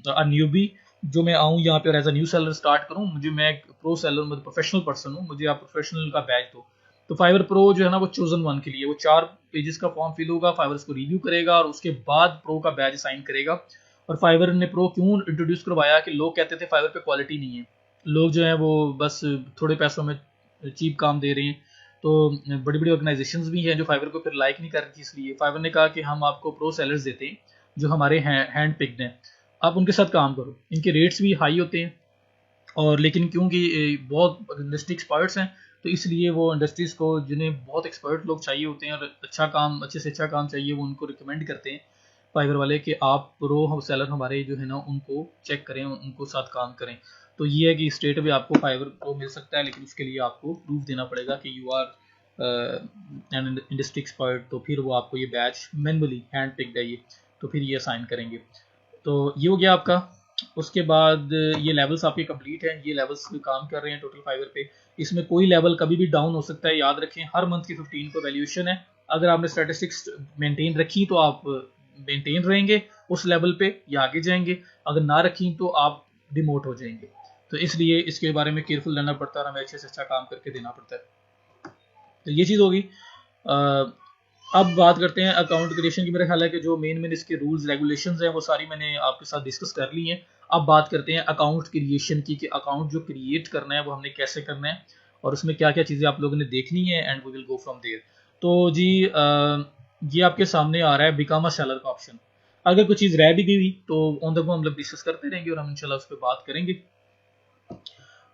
a newbie जो मैं आऊँ यहाँ पे और as a new seller start करूँ। मैं एक प्रो सेलर, मतलब प्रोफेशनल पर्सन हूँ, मुझे आप प्रोफेशनल का बैच दो। तो फाइवर प्रो जो है ना वो चोजन वन के लिए, वो 4 पेजेस का फॉर्म फिल होगा, फाइवर उसको रिव्यू करेगा और उसके बाद प्रो का बैच साइन करेगा। और फाइवर ने प्रो क्यों इंट्रोड्यूस करवाया कि लोग कहते थे फाइवर पे क्वालिटी नहीं है, लोग जो है वो बस थोड़े पैसों में चीप काम दे रहे हैं। तो बड़ी बड़ी ऑर्गेनाइजेशंस भी हैं जो फाइवर को फिर लाइक नहीं कर रही थी, इसलिए फाइवर ने कहा कि हम आपको प्रो सेलर्स देते हैं जो हमारे हैंड पिक्ड हैं, आप उनके साथ काम करो। इनके रेट्स भी हाई होते हैं, और लेकिन क्योंकि बहुत इंडस्ट्री एक्सपर्ट्स हैं, तो इसलिए वो इंडस्ट्रीज़ को जिन्हें बहुत एक्सपर्ट लोग चाहिए होते हैं और अच्छा काम, अच्छे से अच्छा काम चाहिए, वो उनको रिकमेंड करते हैं फाइवर वाले कि आप प्रो सेलर हमारे जो है ना उनको चेक करें, उनको साथ काम करें। तो ये है कि स्टेट में आपको फाइवर प्रो मिल सकता है, लेकिन उसके लिए आपको प्रूफ देना पड़ेगा कि you are an industry expert. तो फिर वो आपको ये बैच मैनुअली हैंड पिक्ड है ये, तो फिर ये असाइन करेंगे। तो ये हो गया आपका। उसके बाद ये लेवल्स आपके कंप्लीट हैं, ये लेवल्स पे काम कर रहे हैं टोटल फाइवर पे। इसमें कोई लेवल कभी भी डाउन हो सकता है, याद रखें। हर मंथ की 15 को वैल्यूएशन है, अगर आपने स्टैटिस्टिक्स मेंटेन रखी तो आप मेंटेन रहेंगे उस लेवल पे या आगे जाएंगे, अगर ना रखी तो आप डिमोट हो जाएंगे। तो इसलिए इसके बारे में केयरफुल रहना पड़ता है और हमें अच्छे से अच्छा काम करके देना पड़ता है। तो ये चीज़ होगी। अब बात करते हैं अकाउंट क्रिएशन की। मेरा ख्याल है कि जो मेन इसके रूल्स रेगुलेशंस हैं वो सारी मैंने आपके साथ डिस्कस कर ली हैं। अब बात करते हैं अकाउंट क्रिएशन की, कि अकाउंट जो क्रिएट करना है वो हमने कैसे करना है और उसमें क्या क्या चीज़ें आप लोगों ने देखनी है, and we will go from there. तो जी ये आपके सामने आ रहा है बिकम अ सेलर का ऑप्शन। अगर कोई चीज़ रह भी गई तो ऑन द गो हम लोग डिस्कस करते रहेंगे और हम इंशाल्लाह उस पर बात करेंगे।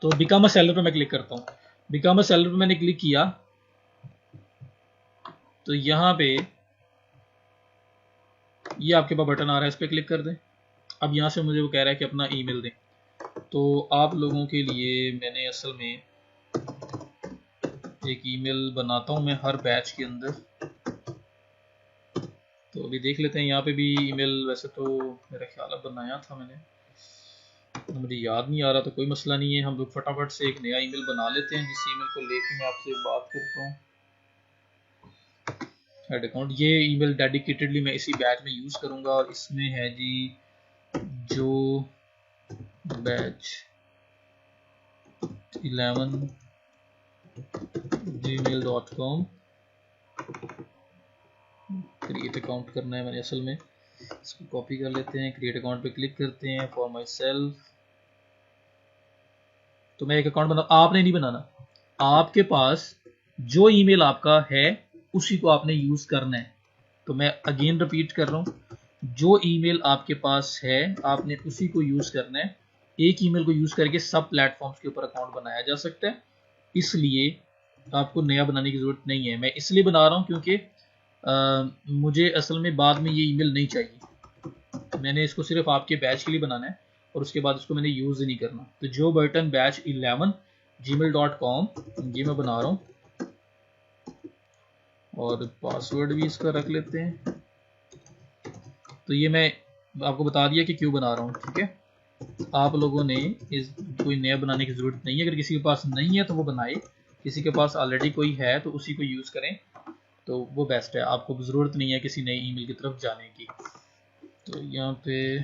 तो बिकम अ सेलर पर मैं क्लिक करता हूँ। बिकम अ सेलर पर मैंने क्लिक किया तो यहाँ पे ये आपके पास बटन आ रहा है, इस पर क्लिक कर दें। अब यहाँ से मुझे वो कह रहा है कि अपना ईमेल दें। तो आप लोगों के लिए मैंने असल में एक ईमेल बनाता हूँ मैं हर बैच के अंदर। तो अभी देख लेते हैं यहाँ पे भी ईमेल, वैसे तो मेरा ख्याल है बनाया था मैंने, तो मुझे याद नहीं आ रहा, तो कोई मसला नहीं है, हम लोग फटाफट से एक नया ईमेल बना लेते हैं जिस ईमेल को लेके मैं आपसे बात करता हूँ। हेड अकाउंट, ये ईमेल डेडिकेटेडली मैं इसी बैच में यूज़ करूँगा और इसमें है जी जो बैच 11gmail.com। क्रिएट अकाउंट करना है मैंने असल में, इसको कॉपी कर लेते हैं, क्रिएट अकाउंट पे क्लिक करते हैं, फॉर माई सेल्फ। तो मैं एक अकाउंट बना, आपने नहीं बनाना, आपके पास जो ईमेल आपका है उसी को आपने यूज़ करना है। तो मैं अगेन रिपीट कर रहा हूँ, जो ईमेल आपके पास है आपने उसी को यूज़ करना है। एक ईमेल को यूज़ करके सब प्लेटफॉर्म्स के ऊपर अकाउंट बनाया जा सकता है, इसलिए आपको नया बनाने की ज़रूरत नहीं है। मैं इसलिए बना रहा हूँ क्योंकि मुझे असल में बाद में ये ईमेल नहीं चाहिए, मैंने इसको सिर्फ आपके बैच के लिए बनाना है और उसके बाद इसको मैंने यूज़ ही नहीं करना। तो जो बटन बैच 11gmail.com ये मैं बना रहा हूँ और पासवर्ड भी इसका रख लेते हैं। तो ये मैं आपको बता दिया कि क्यों बना रहा हूँ, ठीक है। आप लोगों ने इस कोई नया बनाने की ज़रूरत नहीं है, अगर किसी के पास नहीं है तो वो बनाए, किसी के पास ऑलरेडी कोई है तो उसी को यूज़ करें, तो वो बेस्ट है। आपको ज़रूरत नहीं है किसी नई ईमेल की तरफ जाने की। तो यहाँ पे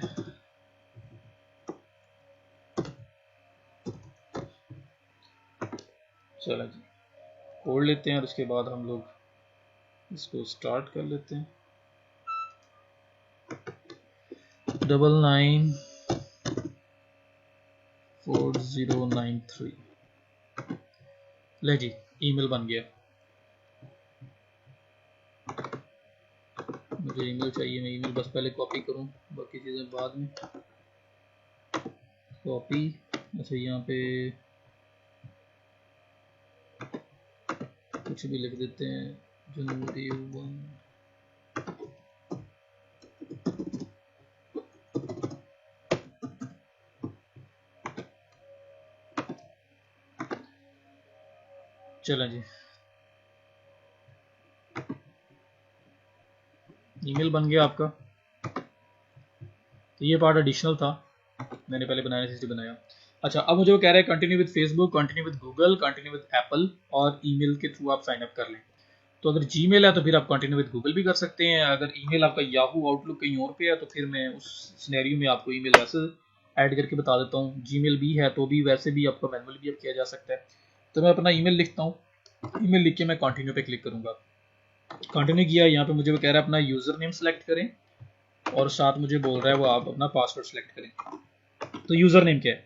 चलो जी खोल लेते हैं और उसके बाद हम लोग इसको स्टार्ट कर लेते हैं। 994093 ले जी ईमेल बन गया। मुझे ईमेल चाहिए, मैं ईमेल बस पहले कॉपी करूं, बाकी चीज़ें बाद में। कॉपी, अच्छा यहाँ पे कुछ भी लिख देते हैं, जनवरी 1। चलें जी, ईमेल बन गया आपका। तो ये पार्ट एडिशनल था, मैंने पहले बनाया था इसलिए बनाया। अच्छा, अब मुझे वो कह रहा है continue with Facebook, continue with Google, continue with Apple, और ईमेल के थ्रू आप साइन अप कर लें। तो अगर जीमेल है तो फिर आप कंटिन्यू विद गूगल भी कर सकते हैं। अगर ईमेल आपका याहू आउटलुक कहीं और पे है तो फिर मैं उस सिनेरियो में आपको ईमेल वैसे ऐड करके बता देता हूँ। जीमेल भी है तो भी वैसे भी आपका मैनुअल भी अब किया जा सकता है। तो मैं अपना ईमेल लिखता हूँ, ईमेल लिख के मैं कंटिन्यू पे क्लिक करूँगा। कंटिन्यू किया, यहाँ पे मुझे वो कह रहा है अपना यूज़र नेम सेलेक्ट करें, और साथ मुझे बोल रहा है वो आप अपना पासवर्ड सेलेक्ट करें। तो यूज़र नेम क्या है?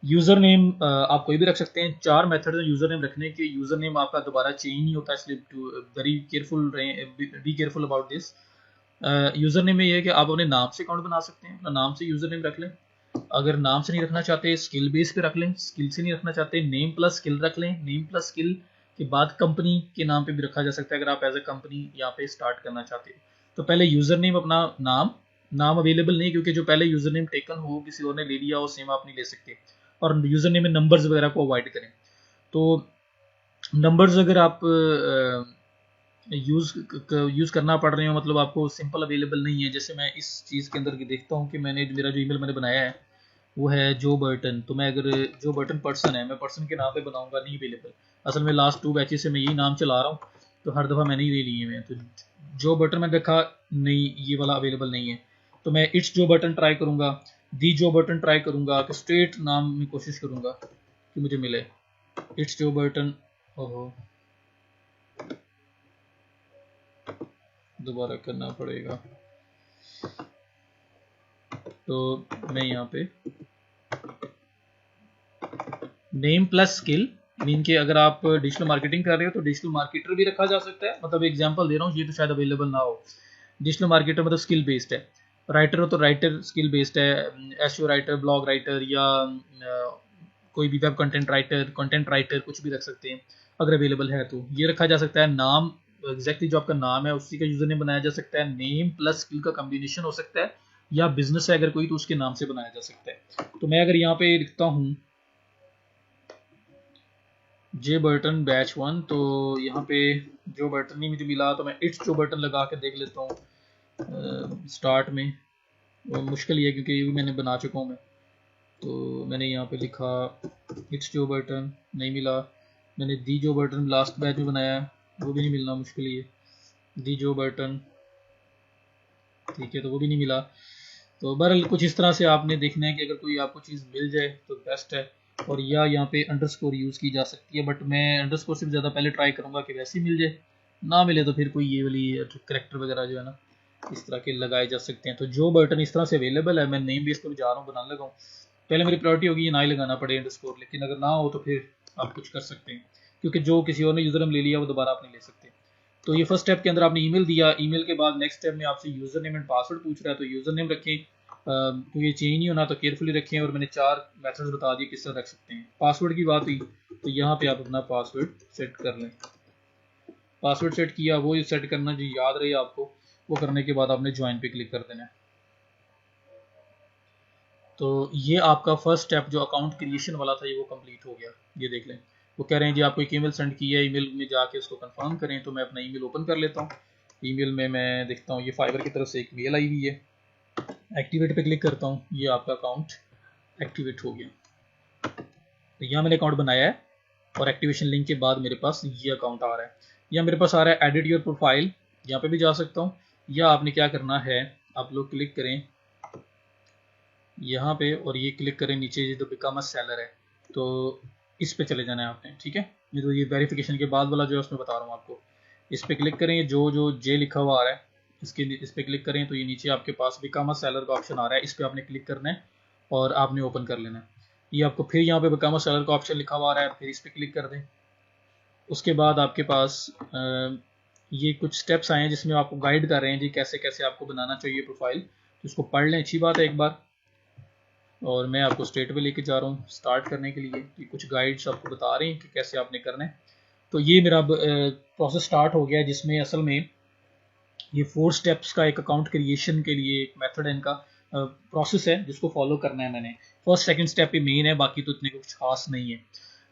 यूज़र नेम आप कोई भी रख सकते हैं। 4 मेथड है यूज़र नेम रखने के। यूज़र नेम आपका दोबारा चेंज नहीं होता, इसलिए वेरी केयरफुल रहें, be careful about this. User name में ये है कि आप अपने नाम से अकाउंट बना सकते हैं, अपना नाम से यूज़र नेम रख लें। अगर नाम से नहीं रखना चाहते स्किल बेस पे रख लें, स्किल से नहीं रखना चाहते नेम प्लस स्किल रख लें, नेम प्लस स्किल के बाद कंपनी के नाम पे भी रखा जा सकता है अगर आप एज ए कंपनी यहाँ पे स्टार्ट करना चाहते हैं। तो पहले यूज़र नेम अपना नाम अवेलेबल नहीं, क्योंकि जो पहले यूज़र नेम टेकन हो किसी और ने ले लिया हो, सेम आप नहीं ले सकते। और यूज़र नेम में नंबर्स वगैरह को अवॉइड करें। तो नंबर्स अगर आप यूज़ करना पड़ रहे हो, मतलब आपको सिंपल अवेलेबल नहीं है, जैसे मैं इस चीज़ के अंदर देखता हूँ कि मेरा जो ईमेल मैंने बनाया है वो है जो बर्टन। तो मैं अगर जो बर्टन पर्सन है, मैं पर्सन के नाम पे बनाऊंगा, नहीं अवेलेबल। असल में लास्ट 2 बैचेस से मैं यही नाम चला रहा हूँ, तो हर दफ़ा मैंने ही ले लिए हैं। तो जो बटन मैंने देखा नहीं, ये वाला अवेलेबल नहीं है, तो मैं इट्स जो बटन ट्राई करूँगा, दी जो बटन ट्राई करूँगा, कि स्ट्रेट नाम में कोशिश करूँगा कि मुझे मिले इट्स जो बटन। ओहो, दोबारा करना पड़ेगा। तो मैं यहाँ पे नेम प्लस स्किल मीन के अगर आप डिजिटल मार्केटिंग कर रहे हो तो डिजिटल मार्केटर भी रखा जा सकता है। मतलब एग्जांपल दे रहा हूँ, ये तो शायद अवेलेबल ना हो। डिजिटल मार्केटर मतलब स्किल बेस्ड है। राइटर हो तो राइटर स्किल बेस्ड है, एसईओ राइटर, ब्लॉग राइटर, या कोई भी वेब कंटेंट राइटर कुछ भी रख सकते हैं अगर अवेलेबल है तो। ये रखा जा सकता है। नाम एग्जैक्टली जो आपका नाम है उसी का यूजर नेम बनाया जा सकता है। नेम प्लस स्किल का कॉम्बिनेशन हो सकता है, या बिजनेस है अगर कोई तो उसके नाम से बनाया जा सकता है। तो मैं अगर यहाँ पे लिखता हूँ जे बर्टन बैच 1, तो यहाँ पे जो बर्टन नहीं मुझे मिला, तो मैं इट्स जो बर्टन लगा के देख लेता हूँ स्टार्ट में। और मुश्किल ये है क्योंकि ये भी मैंने बना चुका हूँ मैं। तो मैंने यहाँ पे लिखा इट्स जो बर्टन, नहीं मिला। मैंने दी जो बर्टन लास्ट बैच में बनाया, वो भी नहीं मिलना, मुश्किल ये। दी जो बर्टन, ठीक है, तो वो भी नहीं मिला। तो बहरहाल कुछ इस तरह से आपने देखना है कि अगर कोई आपको चीज़ मिल जाए तो बेस्ट है। और या यहाँ पे अंडरस्कोर यूज़ की जा सकती है, बट मैं अंडरस्कोर से ज़्यादा पहले ट्राई करूँगा कि वैसे ही मिल जाए। ना मिले तो फिर कोई ये वाली करेक्टर वगैरह जो है ना, इस तरह के लगाए जा सकते हैं। तो जो बटन इस तरह से अवेलेबल है, मैं नेम बेस पर भी जा रहा हूँ, बनाने लगा हूँ। पहले मेरी प्रायोरिटी होगी ये ना ही लगाना पड़े अंडरस्कोर, लेकिन अगर ना हो तो फिर आप कुछ कर सकते हैं, क्योंकि जो किसी और ने यूज़र नेम ले लिया वो दोबारा आप नहीं ले सकते। तो ये फर्स्ट स्टेप के अंदर आपने ईमेल दिया। ईमेल के बाद नेक्स्ट स्टेप में आपसे यूज़र नेम एंड पासवर्ड पूछ रहा है, तो यूज़र नेम रखें, क्योंकि ये चेंज नहीं होना तो केयरफुली रखें। और मैंने 4 मेथड्स बता दिए किस तरह रख सकते हैं। पासवर्ड की बात हुई तो यहाँ पे आप अपना पासवर्ड सेट कर लें। पासवर्ड सेट किया, वो सेट करना जो याद रहे आपको, वो करने के बाद आपने ज्वाइन पे क्लिक कर देना है। तो ये आपका फर्स्ट स्टेप जो अकाउंट क्रिएशन वाला था ये वो कंप्लीट हो गया। ये देख लें, वो कह रहे हैं जी आपको एक ईमेल सेंड किया है, ईमेल में जाके उसको कंफर्म करें। तो मैं अपना ईमेल ओपन कर लेता हूँ। ईमेल में मैं देखता हूँ ये फाइबर की तरफ से एक मेल आई हुई है। एक्टिवेट पे क्लिक करता हूँ, ये आपका अकाउंट एक्टिवेट हो गया। तो यहाँ मैंने अकाउंट बनाया है, और एक्टिवेशन लिंक के बाद मेरे पास ये अकाउंट आ रहा है। या मेरे पास आ रहा है एडिट योर प्रोफाइल, यहाँ पे भी जा सकता हूँ। या आपने क्या करना है, आप लोग क्लिक करें यहाँ पे, और ये क्लिक करें नीचे जो बिकम अ सेलर है, तो इस पे चले जाना है आपने। ठीक है, ये तो ये वेरिफिकेशन के बाद वाला जो है उसमें बता रहा हूँ आपको। इस पे क्लिक करें, जो जे लिखा हुआ आ रहा है इस पे क्लिक करें, तो ये नीचे आपके पास बिकम अ सेलर का ऑप्शन आ रहा है, इस पे आपने क्लिक करना है और आपने ओपन कर लेना है। ये आपको फिर यहाँ पे बिकम अ सेलर का ऑप्शन लिखा हुआ आ रहा है, फिर इस पे क्लिक कर दें। उसके बाद आपके पास ये कुछ स्टेप्स आए हैं जिसमें आपको गाइड कर रहे हैं जी कैसे कैसे आपको बनाना चाहिए प्रोफाइल। तो इसको पढ़ लें, अच्छी बात है एक बार। और मैं आपको स्ट्रेट पे लेके जा रहा हूँ स्टार्ट करने के लिए। तो कुछ गाइड्स आपको बता रहे हैं कि कैसे आपने करना है। तो ये मेरा प्रोसेस स्टार्ट हो गया है, जिसमें असल में ये 4 स्टेप्स का एक अकाउंट क्रिएशन के लिए एक मेथड है, इनका प्रोसेस है जिसको फॉलो करना है मैंने। फर्स्ट सेकंड स्टेप ही मेन है, बाकी तो इतने कुछ खास नहीं है।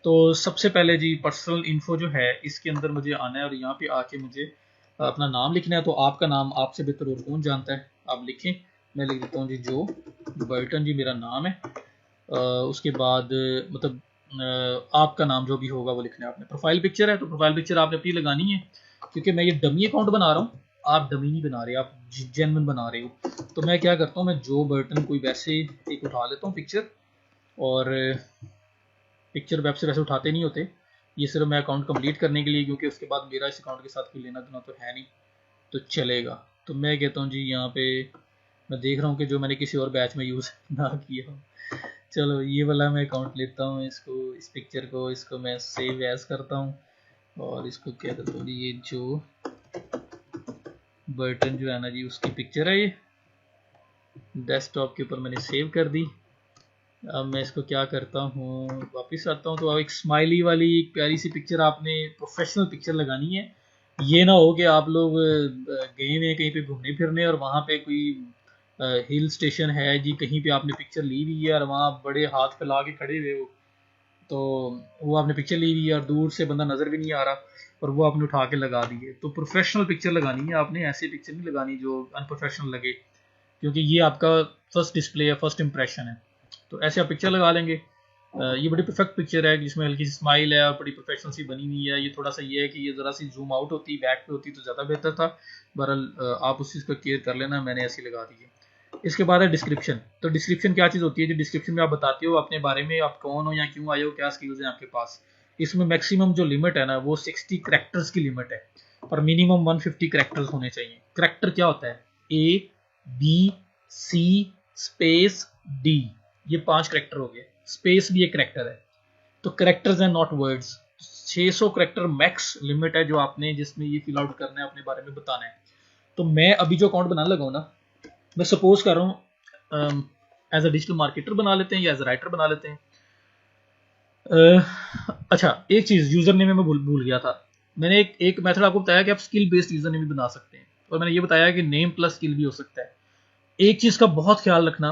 तो सबसे पहले जी पर्सनल इन्फो जो है इसके अंदर मुझे आना है और यहाँ पे आके मुझे अपना नाम लिखना है। तो आपका नाम आपसे बेहतर और कौन जानता है, आप लिखें। मैं लिख देता हूँ जी जो बर्टन जी मेरा नाम है। उसके बाद मतलब आपका नाम जो भी होगा वो लिखना है आपने। प्रोफाइल पिक्चर है तो प्रोफाइल पिक्चर आपने अपनी लगानी है, क्योंकि मैं ये डमी अकाउंट बना रहा हूँ। आप डमी नहीं बना रहे, आप जेन्युइन बना रहे हो। तो मैं क्या करता हूँ, मैं जो बर्टन कोई वैसे एक उठा लेता हूँ पिक्चर। और पिक्चर वेब से वैसे उठाते नहीं होते, ये सिर्फ मैं अकाउंट कंप्लीट करने के लिए, क्योंकि उसके बाद मेरा इस अकाउंट के साथ कोई लेना देना तो है नहीं, तो चलेगा। तो मैं कहता हूँ जी यहाँ पे मैं देख रहा हूँ कि जो मैंने किसी और बैच में यूज़ ना किया हो। चलो ये वाला मैं अकाउंट लेता हूँ, इसको इस पिक्चर को इसको मैं सेव एज करता हूँ और इसको क्या करता हूँ, ये जो बटन जो है ना जी उसकी पिक्चर है, ये डेस्कटॉप के ऊपर मैंने सेव कर दी। अब मैं इसको क्या करता हूँ, वापस आता हूँ। तो अब एक स्माइली वाली एक प्यारी सी पिक्चर आपने प्रोफेशनल पिक्चर लगानी है। ये ना हो कि आप लोग गए हुए कहीं पे घूमने फिरने और वहाँ पे कोई हिल स्टेशन है जी, कहीं पे आपने पिक्चर ली हुई है और वहाँ बड़े हाथ फैला के खड़े हुए हो, तो वो आपने पिक्चर ली हुई है और दूर से बंदा नज़र भी नहीं आ रहा और वो आपने उठा के लगा दी है। तो प्रोफेशनल पिक्चर लगानी है आपने, ऐसी पिक्चर नहीं लगानी जो अनप्रोफेशनल लगे, क्योंकि ये आपका फर्स्ट डिस्प्ले है, फर्स्ट इंप्रेशन है। तो ऐसे आप पिक्चर लगा लेंगे। ये बड़ी परफेक्ट पिक्चर है जिसमें हल्की सी स्माइल है और बड़ी प्रोफेशनल सी बनी हुई है। ये थोड़ा सा ये है कि ये ज़रा सी जूम आउट होती, बैक पे होती तो ज़्यादा बेहतर था। बहरहाल आप उस चीज़ को केयर कर लेना, मैंने ऐसी लगा दी है। इसके बाद है डिस्क्रिप्शन। तो डिस्क्रिप्शन क्या चीज़ होती है, जो डिस्क्रिप्शन में आप बताते हो अपने बारे में, आप कौन हो या क्यों आए हो, क्या स्किल्स हैं आपके पास। इसमें मैक्सिमम जो लिमिट है ना वो 60 करेक्टर्स की लिमिट है और मिनिमम 150 करेक्टर्स होने चाहिए। करेक्टर क्या होता है, A B C space D, ये 5 करेक्टर हो गए। स्पेस भी एक करेक्टर है। तो करेक्टर्स हैं not words. 600 character max limit है जो आपने जिसमें ये फिल आउट करना है, अपने बारे में बताना है। तो मैं अभी जो अकाउंट बनाने लगा हूं ना, मैं सपोज कर रहा हूँ एज अ डिजिटल मार्केटर बना लेते हैं या एज अ राइटर बना लेते हैं। अच्छा एक चीज यूजर नेम में मैं भूल गया था। मैंने एक मेथड आपको बताया कि आप स्किल बेस्ड यूजर नेम भी बना सकते हैं, और मैंने ये बताया कि नेम प्लस स्किल भी हो सकता है। एक चीज का बहुत ख्याल रखना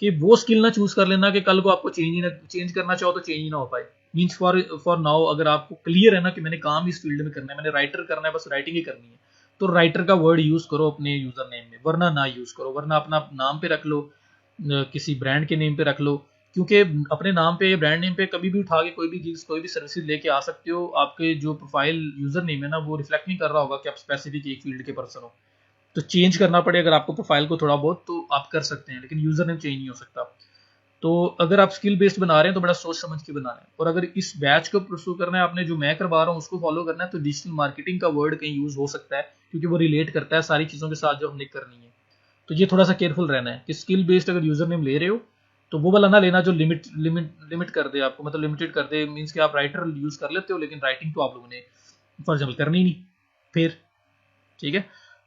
कि वो स्किल ना चूज कर लेना कि कल को आपको चेंज करना चाहो तो चेंज ही ना हो पाए। मीन्स फॉर नाउ अगर आपको क्लियर है ना कि मैंने काम इस फील्ड में करना है, मैंने राइटर करना है, बस राइटिंग ही करनी है, तो राइटर का वर्ड यूज करो अपने यूजर नेम में, वरना ना यूज करो। वरना अपना नाम पे रख लो, किसी ब्रांड के नेम पे रख लो, क्योंकि अपने नाम पे या ब्रांड नेम पे कभी भी उठा के कोई भी चीज कोई भी सर्विसेज लेके आ सकते हो। आपके जो प्रोफाइल यूजर नेम है ना वो रिफ्लेक्ट नहीं कर रहा होगा कि आप स्पेसिफिक एक फील्ड के पर्सन हो। तो चेंज करना पड़े अगर आपको प्रोफाइल को थोड़ा बहुत, तो आप कर सकते हैं, लेकिन यूजर नेम चेंज नहीं हो सकता। तो अगर आप स्किल बेस्ड बना रहे हैं तो बड़ा सोच समझ के बनाना है। और अगर इस बैच को परस्यू करना है आपने, जो मैं करवा रहा हूँ उसको फॉलो करना है, तो डिजिटल मार्केटिंग का वर्ड कहीं यूज हो सकता है, क्योंकि वो रिलेट करता है सारी चीज़ों के साथ जो हमने करनी है। तो ये थोड़ा सा केयरफुल रहना है कि स्किल बेस्ड अगर यूजर नेम ले रहे हो तो वो वाला ना लेना जो लिमिट कर दे आपको, मतलब लिमिटेड कर दे। मीन्स कि आप राइटर यूज कर लेते हो लेकिन राइटिंग तो आप लोगों ने फॉर एग्जाम्पल करनी नहीं फिर, ठीक है।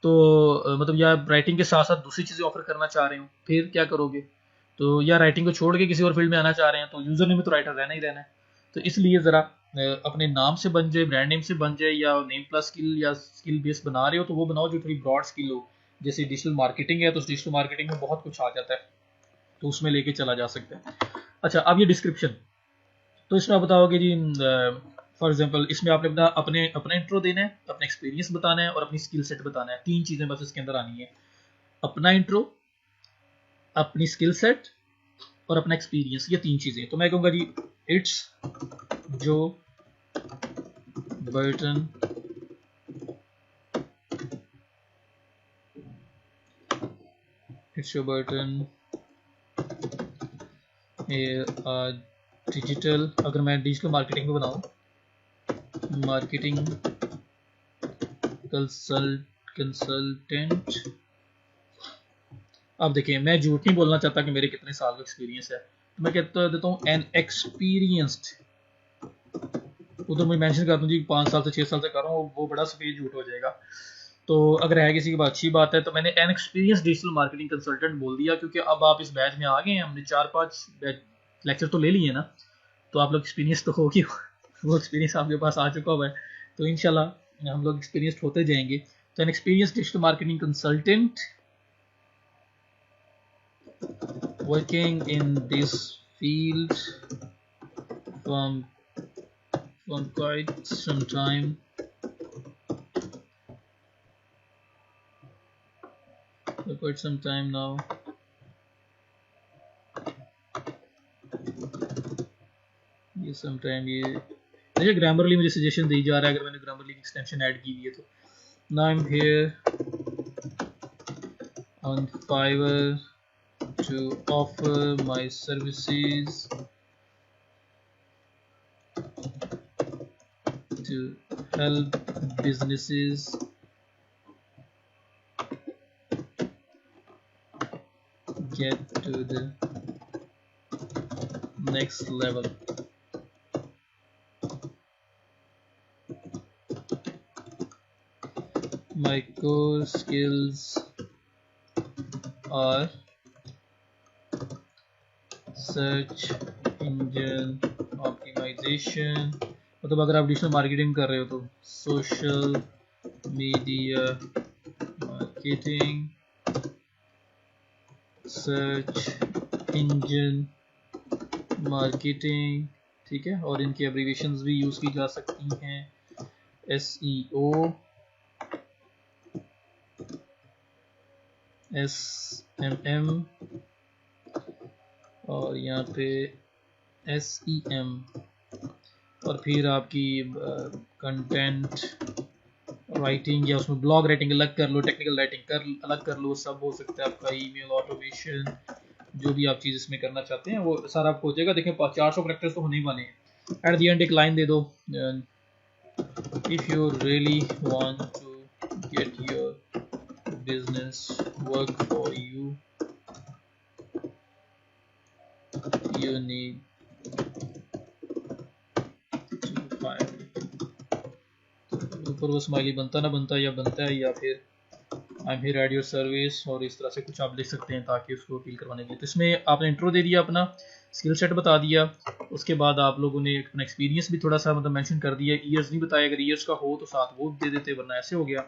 तो मतलब या राइटिंग के साथ साथ दूसरी चीज़ें ऑफर करना चाह रहे हो, फिर क्या करोगे। तो या राइटिंग को छोड़ के किसी और फील्ड में आना चाह रहे हैं, तो यूजर नेम में तो राइटर रहना ही रहना है। तो इसलिए ज़रा अपने नाम से बन जाए, ब्रांड नेम से बन जाए, या नेम प्लस स्किल या स्किल बेस बना रहे हो तो वो बनाओ जो थोड़ी ब्रॉड स्किल हो। जैसे डिजिटल मार्केटिंग है तो डिजिटल मार्केटिंग में बहुत कुछ आ जाता है, तो उसमें लेके चला जा सकता है। अच्छा अब ये डिस्क्रिप्शन, तो इसमें आप बताओगे जी फॉर एग्जांपल इसमें आपने अपना अपने अपना इंट्रो देना है, अपना एक्सपीरियंस बताना है और अपनी स्किल सेट बताना है। 3 चीज़ें बस इसके अंदर आनी है, अपना इंट्रो, अपनी स्किल सेट और अपना एक्सपीरियंस, ये 3 चीज़ें। तो मैं कहूँगा जी इट्स जो Burton it's your Burton digital, अगर मैं डिजिटल मार्केटिंग में बनाऊँ, मार्केटिंग कंसल्टेंट। अब देखिए मैं झूठ नहीं बोलना चाहता कि मेरे कितने साल का एक्सपीरियंस है, तो मैं कहता देता हूँ एन एक्सपीरियंस्ड उधर मैं मेंशन कर दूँ जी 5 साल से 6 साल से कर रहा हूँ, वो बड़ा सफेद झूठ हो जाएगा। तो अगर है किसी की बात अच्छी बात है। तो मैंने an experience digital marketing consultant बोल दिया, क्योंकि अब आप इस बैच में आ गए हैं, हमने 4-5 लेक्चर तो ले लिए ना, तो आप लोग एक्सपीरियंस तो होगी वो एक्सपीरियंस आपके पास आ चुका हुआ है, तो इंशाल्लाह हम लोग एक्सपीरियंस होते जाएंगे। तो an experience digital marketing consultant working in this field from quite some time. For quite some time now. ये sometime ये देखिए ग्रामरली मुझे सजेशन दी जा रहा है, अगर मैंने ग्रामरली की एक्सटेंशन ऐड की हुई है तो। Now I'm here on Fiverr to offer my services to help businesses get to the next level. My core skills are search engine optimization, मतलब अगर आप डिजिटल मार्केटिंग कर रहे हो तो social media marketing, search engine marketing, ठीक है, और इनकी एब्रीविएशंस भी यूज़ की जा सकती हैं, SEO, SMM और यहाँ पे SEM, और फिर आपकी कंटेंट राइटिंग या उसमें ब्लॉग राइटिंग अलग कर लो, टेक्निकल राइटिंग अलग कर लो, सब हो सकता है आपका। ईमेल ऑटोमेशन, जो भी आप चीज़ इसमें करना चाहते हैं वो सारा आपको हो जाएगा। देखें 400 करेक्टर्स तो होने ही वाले हैं। एट द एंड एक लाइन दे दो, if you really want to get your business work for you, you need to find, ऊपर वो स्माइली बनता ना बनता या बनता है, या फिर I am here at your service, और इस तरह से कुछ आप लिख सकते हैं ताकि उसको अपील करवाने के लिए। तो इसमें आपने इंट्रो दे दिया, अपना स्किल सेट बता दिया, उसके बाद आप लोगों ने अपना एक्सपीरियंस भी थोड़ा सा मतलब मेंशन कर दिया। ईयर्स नहीं बताया, अगर ईयर्स का हो तो साथ वो दे देते, वरना ऐसे हो गया,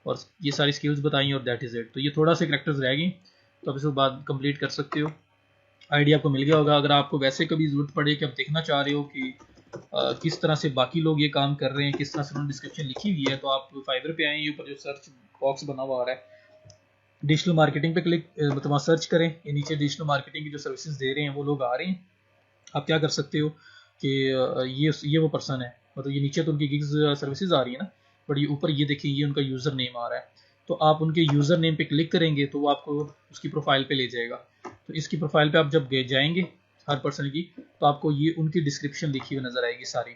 और ये सारी स्किल्स बताई और दैट इज़ इट। तो ये थोड़ा से करेक्टर्स रह गई, तो आप इसके बाद कंप्लीट कर सकते हो। आइडिया आपको मिल गया होगा। अगर आपको वैसे कभी ज़रूरत पड़े कि आप देखना चाह रहे हो कि किस तरह से बाकी लोग ये काम कर रहे हैं, किस तरह से उन्होंने डिस्क्रिप्शन लिखी हुई है, तो आप फाइवर पे आएँ, ऊपर जो सर्च बॉक्स बना हुआ आ रहा है, डिजिटल मार्केटिंग पे क्लिक मतलब वहाँ सर्च करें, ये नीचे डिजिटल मार्केटिंग की जो सर्विसेज दे रहे हैं वो लोग आ रहे हैं। आप क्या कर सकते हो कि ये वो पर्सन है, मतलब ये नीचे तो उनकी गिग्स सर्विसेज आ रही है ना, बट ये ऊपर ये देखिए, ये उनका यूज़र नेम आ रहा है। तो आप उनके यूज़र नेम पे क्लिक करेंगे तो वो आपको उसकी प्रोफाइल पे ले जाएगा। तो इसकी प्रोफाइल पे आप जब जाएंगे हर पर्सन की, तो आपको ये उनकी डिस्क्रिप्शन लिखी हुई नज़र आएगी सारी।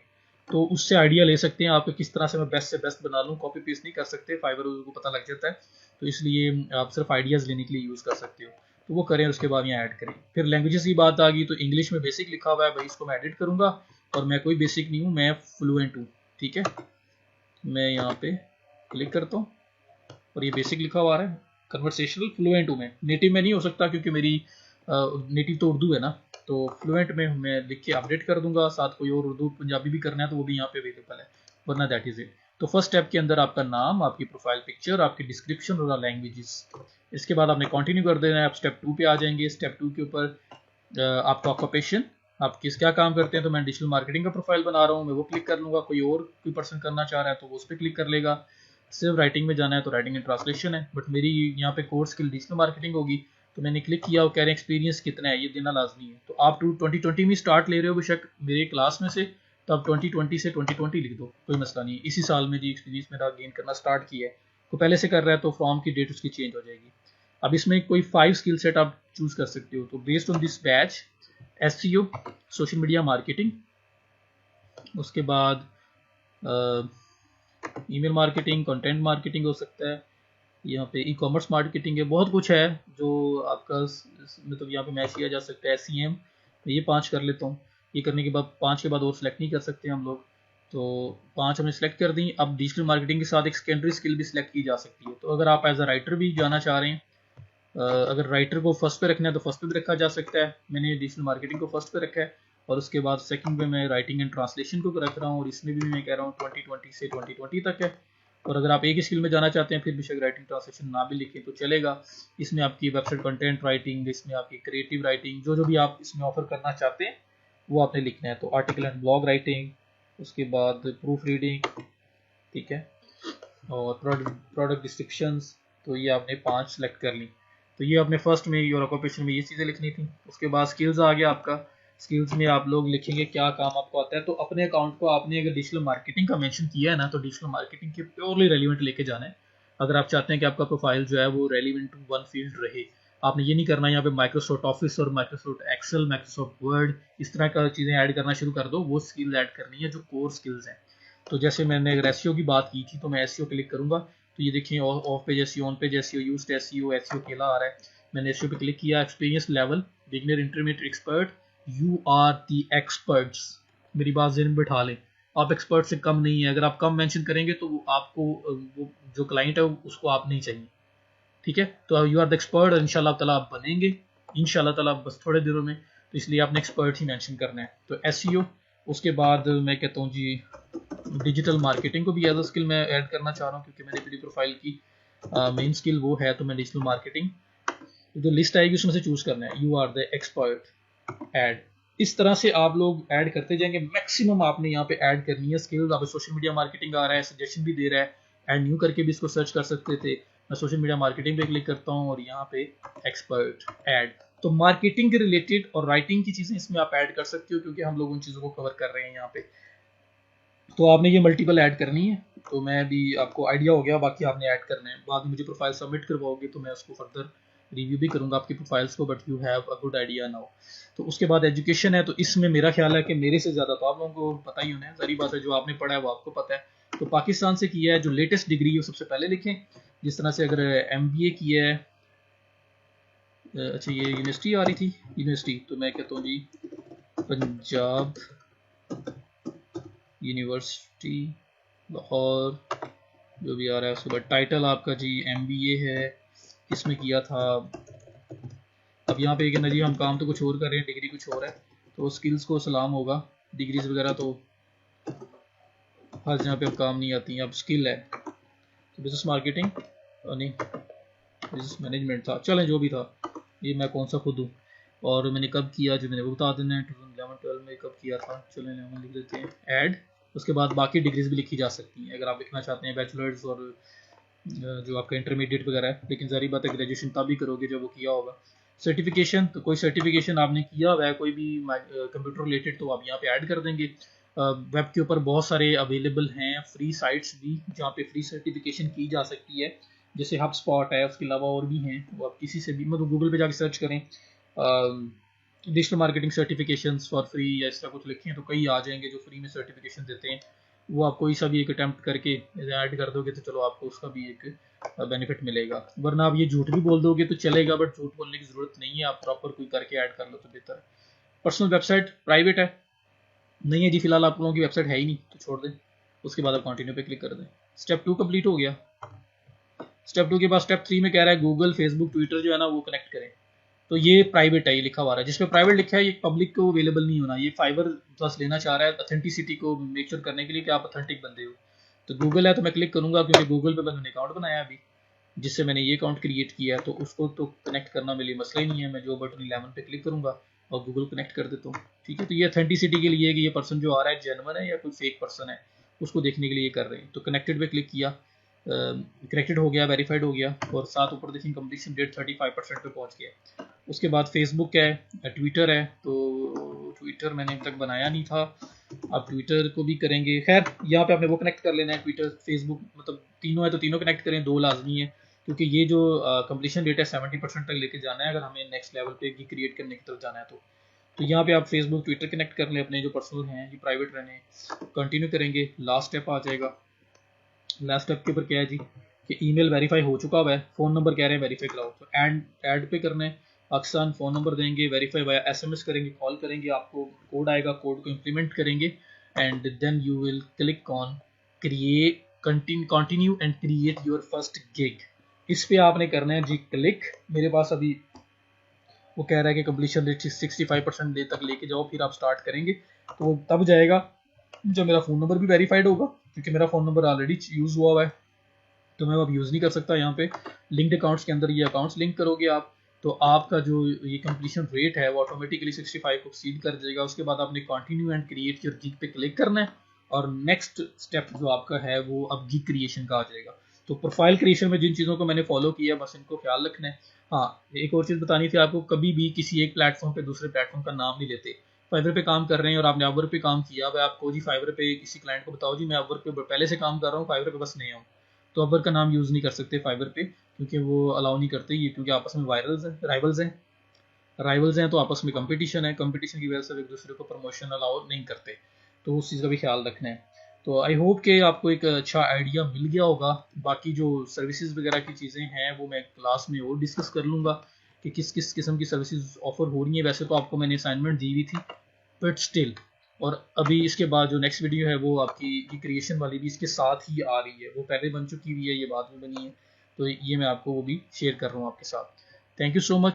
तो उससे आइडिया ले सकते हैं आप किस तरह से मैं बेस्ट से बेस्ट बना लूँ। कॉपी पेस्ट नहीं कर सकते, फाइवर को पता लग जाता है, तो इसलिए आप सिर्फ आइडियाज़ लेने के लिए यूज़ कर सकते हो। तो वो करें, उसके बाद यहाँ ऐड करें। फिर लैंग्वेजेस की बात आ गई, तो इंग्लिश में बेसिक लिखा हुआ है भाई, इसको मैं एडिट करूँगा, और मैं कोई बेसिक नहीं हूँ, मैं फ्लुएंट हूँ, ठीक है। मैं यहाँ पे क्लिक करता हूँ और ये बेसिक लिखा हुआ है, कन्वर्सेशनल फ्लुएंट हूँ मैं, नेटिव में नहीं हो सकता क्योंकि मेरी नेटिव तो उर्दू है ना, तो फ्लुएंट में मैं लिख के अपडेट कर दूंगा। साथ कोई और उर्दू पंजाबी भी करना है तो वो भी यहाँ पे अवेलेबल है, वरना दैट इज़ इट। तो फर्स्ट स्टेप के अंदर आपका नाम, आपकी प्रोफाइल पिक्चर, आपकी डिस्क्रिप्शन और लैंग्वेजेस। इसके बाद आपने कंटिन्यू कर देना है, आप स्टेप 2 पे आ जाएंगे। स्टेप 2 के ऊपर आपका ऑक्यूपेशन, आप किस क्या काम करते हैं। तो मैं डिजिटल मार्केटिंग का प्रोफाइल बना रहा हूँ, मैं वो क्लिक कर लूँगा। कोई पर्सन करना चाह रहा है तो वो उस पर क्लिक कर लेगा। सिर्फ राइटिंग में जाना है तो राइटिंग एंड ट्रांसलेशन है, बट मेरी यहाँ पे कोर्स स्किल डिजिटल मार्केटिंग होगी, तो मैंने क्लिक किया। वो कह रहे हैं एक्सपीरियंस कितना है, ये देना लाजमी है। तो आप 2020 में स्टार्ट ले रहे हो बेशक मेरे क्लास में से, तो आप 2020 से 2020 लिख दो, कोई मसला नहीं है। इसी साल में जी एक्सपीरियंस मेरा गेन करना स्टार्ट किया है, तो पहले से कर रहा है तो फॉर्म की डेट उसकी चेंज हो जाएगी। अब इसमें कोई 5 स्किल सेट आप चूज कर सकते हो। तो based on this batch, SEO, social media marketing, उसके बाद ईमेल मार्केटिंग, कंटेंट मार्केटिंग हो सकता है, यहाँ पे ई कॉमर्स मार्केटिंग है, बहुत कुछ है जो आपका मतलब यहाँ पे मैच किया जा सकता है। SEM ये 5 कर लेता हूँ, ये करने के बाद 5 के बाद और सेलेक्ट नहीं कर सकते हम लोग। तो 5 हमने सेलेक्ट कर दी। अब डिजिटल मार्केटिंग के साथ एक सेकेंडरी स्किल भी सिलेक्ट की जा सकती है। तो अगर आप एज अ राइटर भी जाना चाह रहे हैं, अगर राइटर को फर्स्ट पे रखना है तो फर्स्ट पे भी रखा जा सकता है। मैंने डिजिटल मार्केटिंग को फर्स्ट पे रखा है और उसके बाद सेकंड पे मैं राइटिंग एंड ट्रांसलेशन को रख रहा हूँ, और इसमें भी मैं कह रहा हूँ 2020 से 2020 तक है। और अगर आप एक ही स्किल में जाना चाहते हैं, फिर बेशक राइटिंग ट्रांसलेशन ना भी लिखें तो चलेगा। इसमें आपकी वेबसाइट कंटेंट राइटिंग, इसमें आपकी क्रिएटिव राइटिंग, जो जो भी आप इसमें ऑफर करना चाहते हैं वो आपने लिखना है। तो आर्टिकल एंड ब्लॉग राइटिंग, उसके बाद प्रूफ रीडिंग, ठीक है, और प्रोडक्ट डिस्क्रिप्शंस। तो ये आपने 5 सेलेक्ट कर ली। तो ये आपने फर्स्ट में योर ऑक्यूपेशन में ये चीज़ें लिखनी थी। उसके बाद स्किल्स आ गया आपका। स्किल्स में आप लोग लिखेंगे क्या काम आपको आता है। तो अपने अकाउंट को आपने अगर डिजिटल मार्केटिंग का मेंशन किया है ना, तो डिजिटल मार्केटिंग के प्योरली रेलिवेंट लेके जाना है। अगर आप चाहते हैं कि आपका प्रोफाइल जो है वो रेलिवेंट टू वन फील्ड रहे, आपने ये नहीं करना यहाँ पे माइक्रोसॉफ्ट ऑफिस और माइक्रोसॉफ्ट एक्सेल, माइक्रोसॉफ्ट वर्ड इस तरह का चीज़ें ऐड करना शुरू कर दो। वो स्किल ऐड करनी है जो कोर स्किल्स हैं। तो जैसे मैंने अगर एसईओ की बात की थी, तो मैं एसईओ क्लिक करूंगा तो ये देखिए off page SEO, on page SEO, used SEO, SEO अकेला आ रहा है। मैंने एसईओ पे क्लिक किया। Experience level beginner, intermediate, expert. You are the experts. मेरी बात ज़हन में बिठा लें, आप एक्सपर्ट से कम नहीं है। अगर आप कम मेंशन करेंगे तो आपको वो जो क्लाइंट है उसको आप नहीं चाहिए, ठीक है। तो यू आर द एक्सपर्ट, और इंशाल्लाह ताला आप बनेंगे इंशाल्लाह ताला बस थोड़े दिनों में। तो इसलिए आपने एक्सपर्ट ही मेंशन करना है। तो एसईओ, उसके बाद मैं कहता हूँ जी डिजिटल मार्केटिंग को भी एज अ स्किल मैं ऐड करना चाह रहा हूँ, क्योंकि मैंने अपनी प्रोफाइल की मेन स्किल वो है। तो मैं डिजिटल मार्केटिंग, जो लिस्ट आएगी उसमें से चूज करना है। You are the expert, add. इस तरह से आप लोग ऐड करते जाएंगे। मैक्सिमम आपने यहाँ पे ऐड करनी है स्किल्स। आप सोशल मीडिया मार्केटिंग आ रहा है, सजेशन भी दे रहा है, ऐड न्यू करके भी इसको सर्च कर सकते थे। मैं सोशल मीडिया मार्केटिंग पे क्लिक करता हूँ और यहाँ पे एक्सपर्ट, ऐड। तो मार्केटिंग के रिलेटेड और राइटिंग की चीज़ें इसमें आप ऐड कर सकते हो, क्योंकि हम लोग उन चीज़ों को कवर कर रहे हैं यहाँ पे। तो आपने ये मल्टीपल ऐड करनी है। तो मैं भी आपको आइडिया हो गया, बाकी आपने ऐड करना है। बाद में मुझे प्रोफाइल सबमिट करवाओगे तो मैं उसको फर्दर रिव्यू भी करूंगा आपकी प्रोफाइल्स को, but you have a good idea now. तो उसके बाद एजुकेशन है। तो इसमें मेरा ख्याल है कि मेरे से ज़्यादा तो आप लोगों को पता ही होना है, सारी बात है। जो आपने पढ़ा है वो आपको पता है। तो पाकिस्तान से किया है, जो लेटेस्ट डिग्री है सबसे पहले लिखें। जिस तरह से अगर MBA किया है, अच्छा ये यूनिवर्सिटी आ रही थी, यूनिवर्सिटी, तो मैं कहता हूँ जी पंजाब यूनिवर्सिटी लाहौर, जो भी आ रहा है उसके बाद टाइटल आपका जी MBA है, किसमें किया था। अब यहाँ पे कहना जी हम काम तो कुछ और कर रहे हैं, डिग्री कुछ और है। तो स्किल्स को सलाम होगा, डिग्रीज वगैरह तो हर जहाँ पे अब काम नहीं आती हैं, अब स्किल है। तो बिजनेस मार्केटिंग नहीं, बिजनेस मैनेजमेंट था, चलें जो भी था। ये मैं कौन सा खुद हूँ और मैंने कब किया, जो मैंने वो बता देना है। 2011-12 में कब किया था, चलें हम लिख देते हैं ऐड। उसके बाद बाकी डिग्रीज भी लिखी जा सकती हैं अगर आप लिखना चाहते हैं, बैचलर्स और जो आपका इंटरमीडिएट वगैरह है। लेकिन सारी बात है ग्रेजुएशन तब भी करोगे जब वो किया होगा। सर्टिफिकेशन, तो कोई सर्टिफिकेशन आपने किया हुआ है कोई भी कंप्यूटर रिलेटेड, तो आप यहाँ पे ऐड कर देंगे। वेब के ऊपर बहुत सारे अवेलेबल हैं फ्री साइट्स भी, जहाँ पे फ्री सर्टिफिकेशन की जा सकती है, जैसे हब स्पॉट है। उसके अलावा और भी हैं, वो आप किसी से भी मतलब गूगल पे जाकर सर्च करें digital marketing certifications for free या इस तरह कुछ लिखें तो कई आ जाएंगे जो फ्री में सर्टिफिकेशन देते हैं। वो आप कोई सा भी एक अटैम्प्ट करके ऐड कर दोगे तो चलो आपको उसका भी एक बेनिफिट मिलेगा। वरना आप ये झूठ भी बोल दोगे तो चलेगा, बट झूठ बोलने की जरूरत नहीं है, आप प्रॉपर कोई करके ऐड कर लो तो बेहतर है। पर्सनल वेबसाइट प्राइवेट है, नहीं है जी फिलहाल आप लोगों की वेबसाइट है ही नहीं, तो छोड़ दें। उसके बाद आप कंटिन्यू पे क्लिक कर दें। स्टेप 2 कंप्लीट हो गया। स्टेप 2 के बाद स्टेप 3 में कह रहा है गूगल, फेसबुक, ट्विटर जो है ना वो कनेक्ट करें। तो ये प्राइवेट है, ये लिखा हुआ है। जिसमें प्राइवेट लिखा है ये पब्लिक को अवेलेबल नहीं होना। ये फाइबर बस लेना चाह रहा है ऑथेंटिसिटी को मेक श्योर करने के लिए कि आप ऑथेंटिक बंदे हो। तो गूगल है तो मैं क्लिक करूंगा, क्योंकि गूगल पे मैंने अकाउंट बनाया अभी, जिससे मैंने ये अकाउंट क्रिएट किया है। तो उसको तो कनेक्ट करना मेरे लिए मसला ही नहीं है। मैं जो बटन 11 पे क्लिक करूंगा और गूगल कनेक्ट कर देता हूँ, ठीक है। तो ये ऑथेंटिसिटी के लिए कि ये पर्सन जो आ रहा है जेन्युइन है या कोई फेक पर्सन है, उसको देखने के लिए कर रहे हैं। तो कनेक्टेड पे क्लिक किया, कनेक्टेड हो गया, वेरीफाइड हो गया, और साथ ऊपर देखें कंप्लीशन डेट 35% पे पहुंच गया। उसके बाद फेसबुक है, ट्विटर है। तो ट्विटर मैंने अब तक बनाया नहीं था, आप ट्विटर को भी करेंगे। खैर यहाँ पे आपने वो कनेक्ट कर लेना है, ट्विटर फेसबुक मतलब तीनों है तो तीनों कनेक्ट करें, 2 लाजमी है, क्योंकि ये जो कंप्लीशन डेट है 70% तक लेके जाना है अगर हमें नेक्स्ट लेवल पे भी क्रिएट करने की तरफ जाना है। तो यहाँ पे आप फेसबुक ट्विटर कनेक्ट कर लें अपने, जो पर्सनल हैं ये प्राइवेट रहने। कंटिन्यू करेंगे, लास्ट स्टेप आ जाएगा। लास्ट स्टेप के ऊपर क्या है जी कि ईमेल वेरीफाई हो चुका हुआ है, फ़ोन नंबर कह रहे हैं वेरीफाई कराओ। तो ऐड पे करना है, अक्सर फ़ोन नंबर देंगे, वेरीफाई वाया SMS करेंगे, कॉल करेंगे, आपको कोड आएगा, कोड को इम्प्लीमेंट करेंगे, and then you will click on create continue and create your first gig। इस पे आपने करना है जी क्लिक। मेरे पास अभी वो कह रहा है कि कंप्लीशन रेट 65% डे तक लेके जाओ, फिर आप स्टार्ट करेंगे तो वो तब जाएगा जब मेरा फ़ोन नंबर भी वेरीफाइड होगा, क्योंकि मेरा फ़ोन नंबर ऑलरेडी यूज़ हुआ है तो मैं अब यूज़ नहीं कर सकता। यहाँ पे लिंक्ड अकाउंट्स के अंदर ये अकाउंट्स लिंक करोगे आप तो आपका जो ये कंप्लीशन रेट है वो ऑटोमेटिकली 65 को एक्सीड कर जाएगा। उसके बाद आपने continue and create your gig पे क्लिक करना है और नेक्स्ट स्टेप जो आपका है वो अब गिग क्रिएशन का आ जाएगा। तो प्रोफाइल क्रिएशन में जिन चीज़ों को मैंने फॉलो किया बस इनको ख्याल रखना है। हाँ, एक और चीज़ बतानी थी आपको, कभी भी किसी एक प्लेटफॉर्म पे दूसरे प्लेटफॉर्म का नाम नहीं लेते। फाइवर पे काम कर रहे हैं और आपने अपवर्क पे काम किया, अब आपको जी फाइवर पे किसी क्लाइंट को बताओ जी मैं अपवर्क पे पहले से काम कर रहा हूँ, फाइवर पे बस नहीं हूँ, तो अपवर्क का नाम यूज़ नहीं कर सकते फाइवर पे, क्योंकि वो अलाउ नहीं करते ये, क्योंकि आपस में राइवल्स हैं तो आपस में कंपटीशन है, कंपटीशन की वजह से एक दूसरे को प्रमोशन अलाउ नहीं करते, तो उस चीज़ का भी ख्याल रखना है। तो आई होप कि आपको एक अच्छा आइडिया मिल गया होगा। बाकी जो सर्विसेज वगैरह की चीज़ें हैं वो मैं क्लास में और डिस्कस कर लूँगा कि किस किस किस्म की सर्विसेज ऑफर हो रही हैं। वैसे तो आपको मैंने असाइनमेंट दी हुई थी बट स्टिल, और अभी इसके बाद जो नेक्स्ट वीडियो है वो आपकी क्रिएशन वाली भी इसके साथ ही आ रही है, वो पहले बन चुकी हुई है, ये बाद में बनी है, तो ये मैं आपको वो भी शेयर कर रहा हूँ आपके साथ। Thank you so much.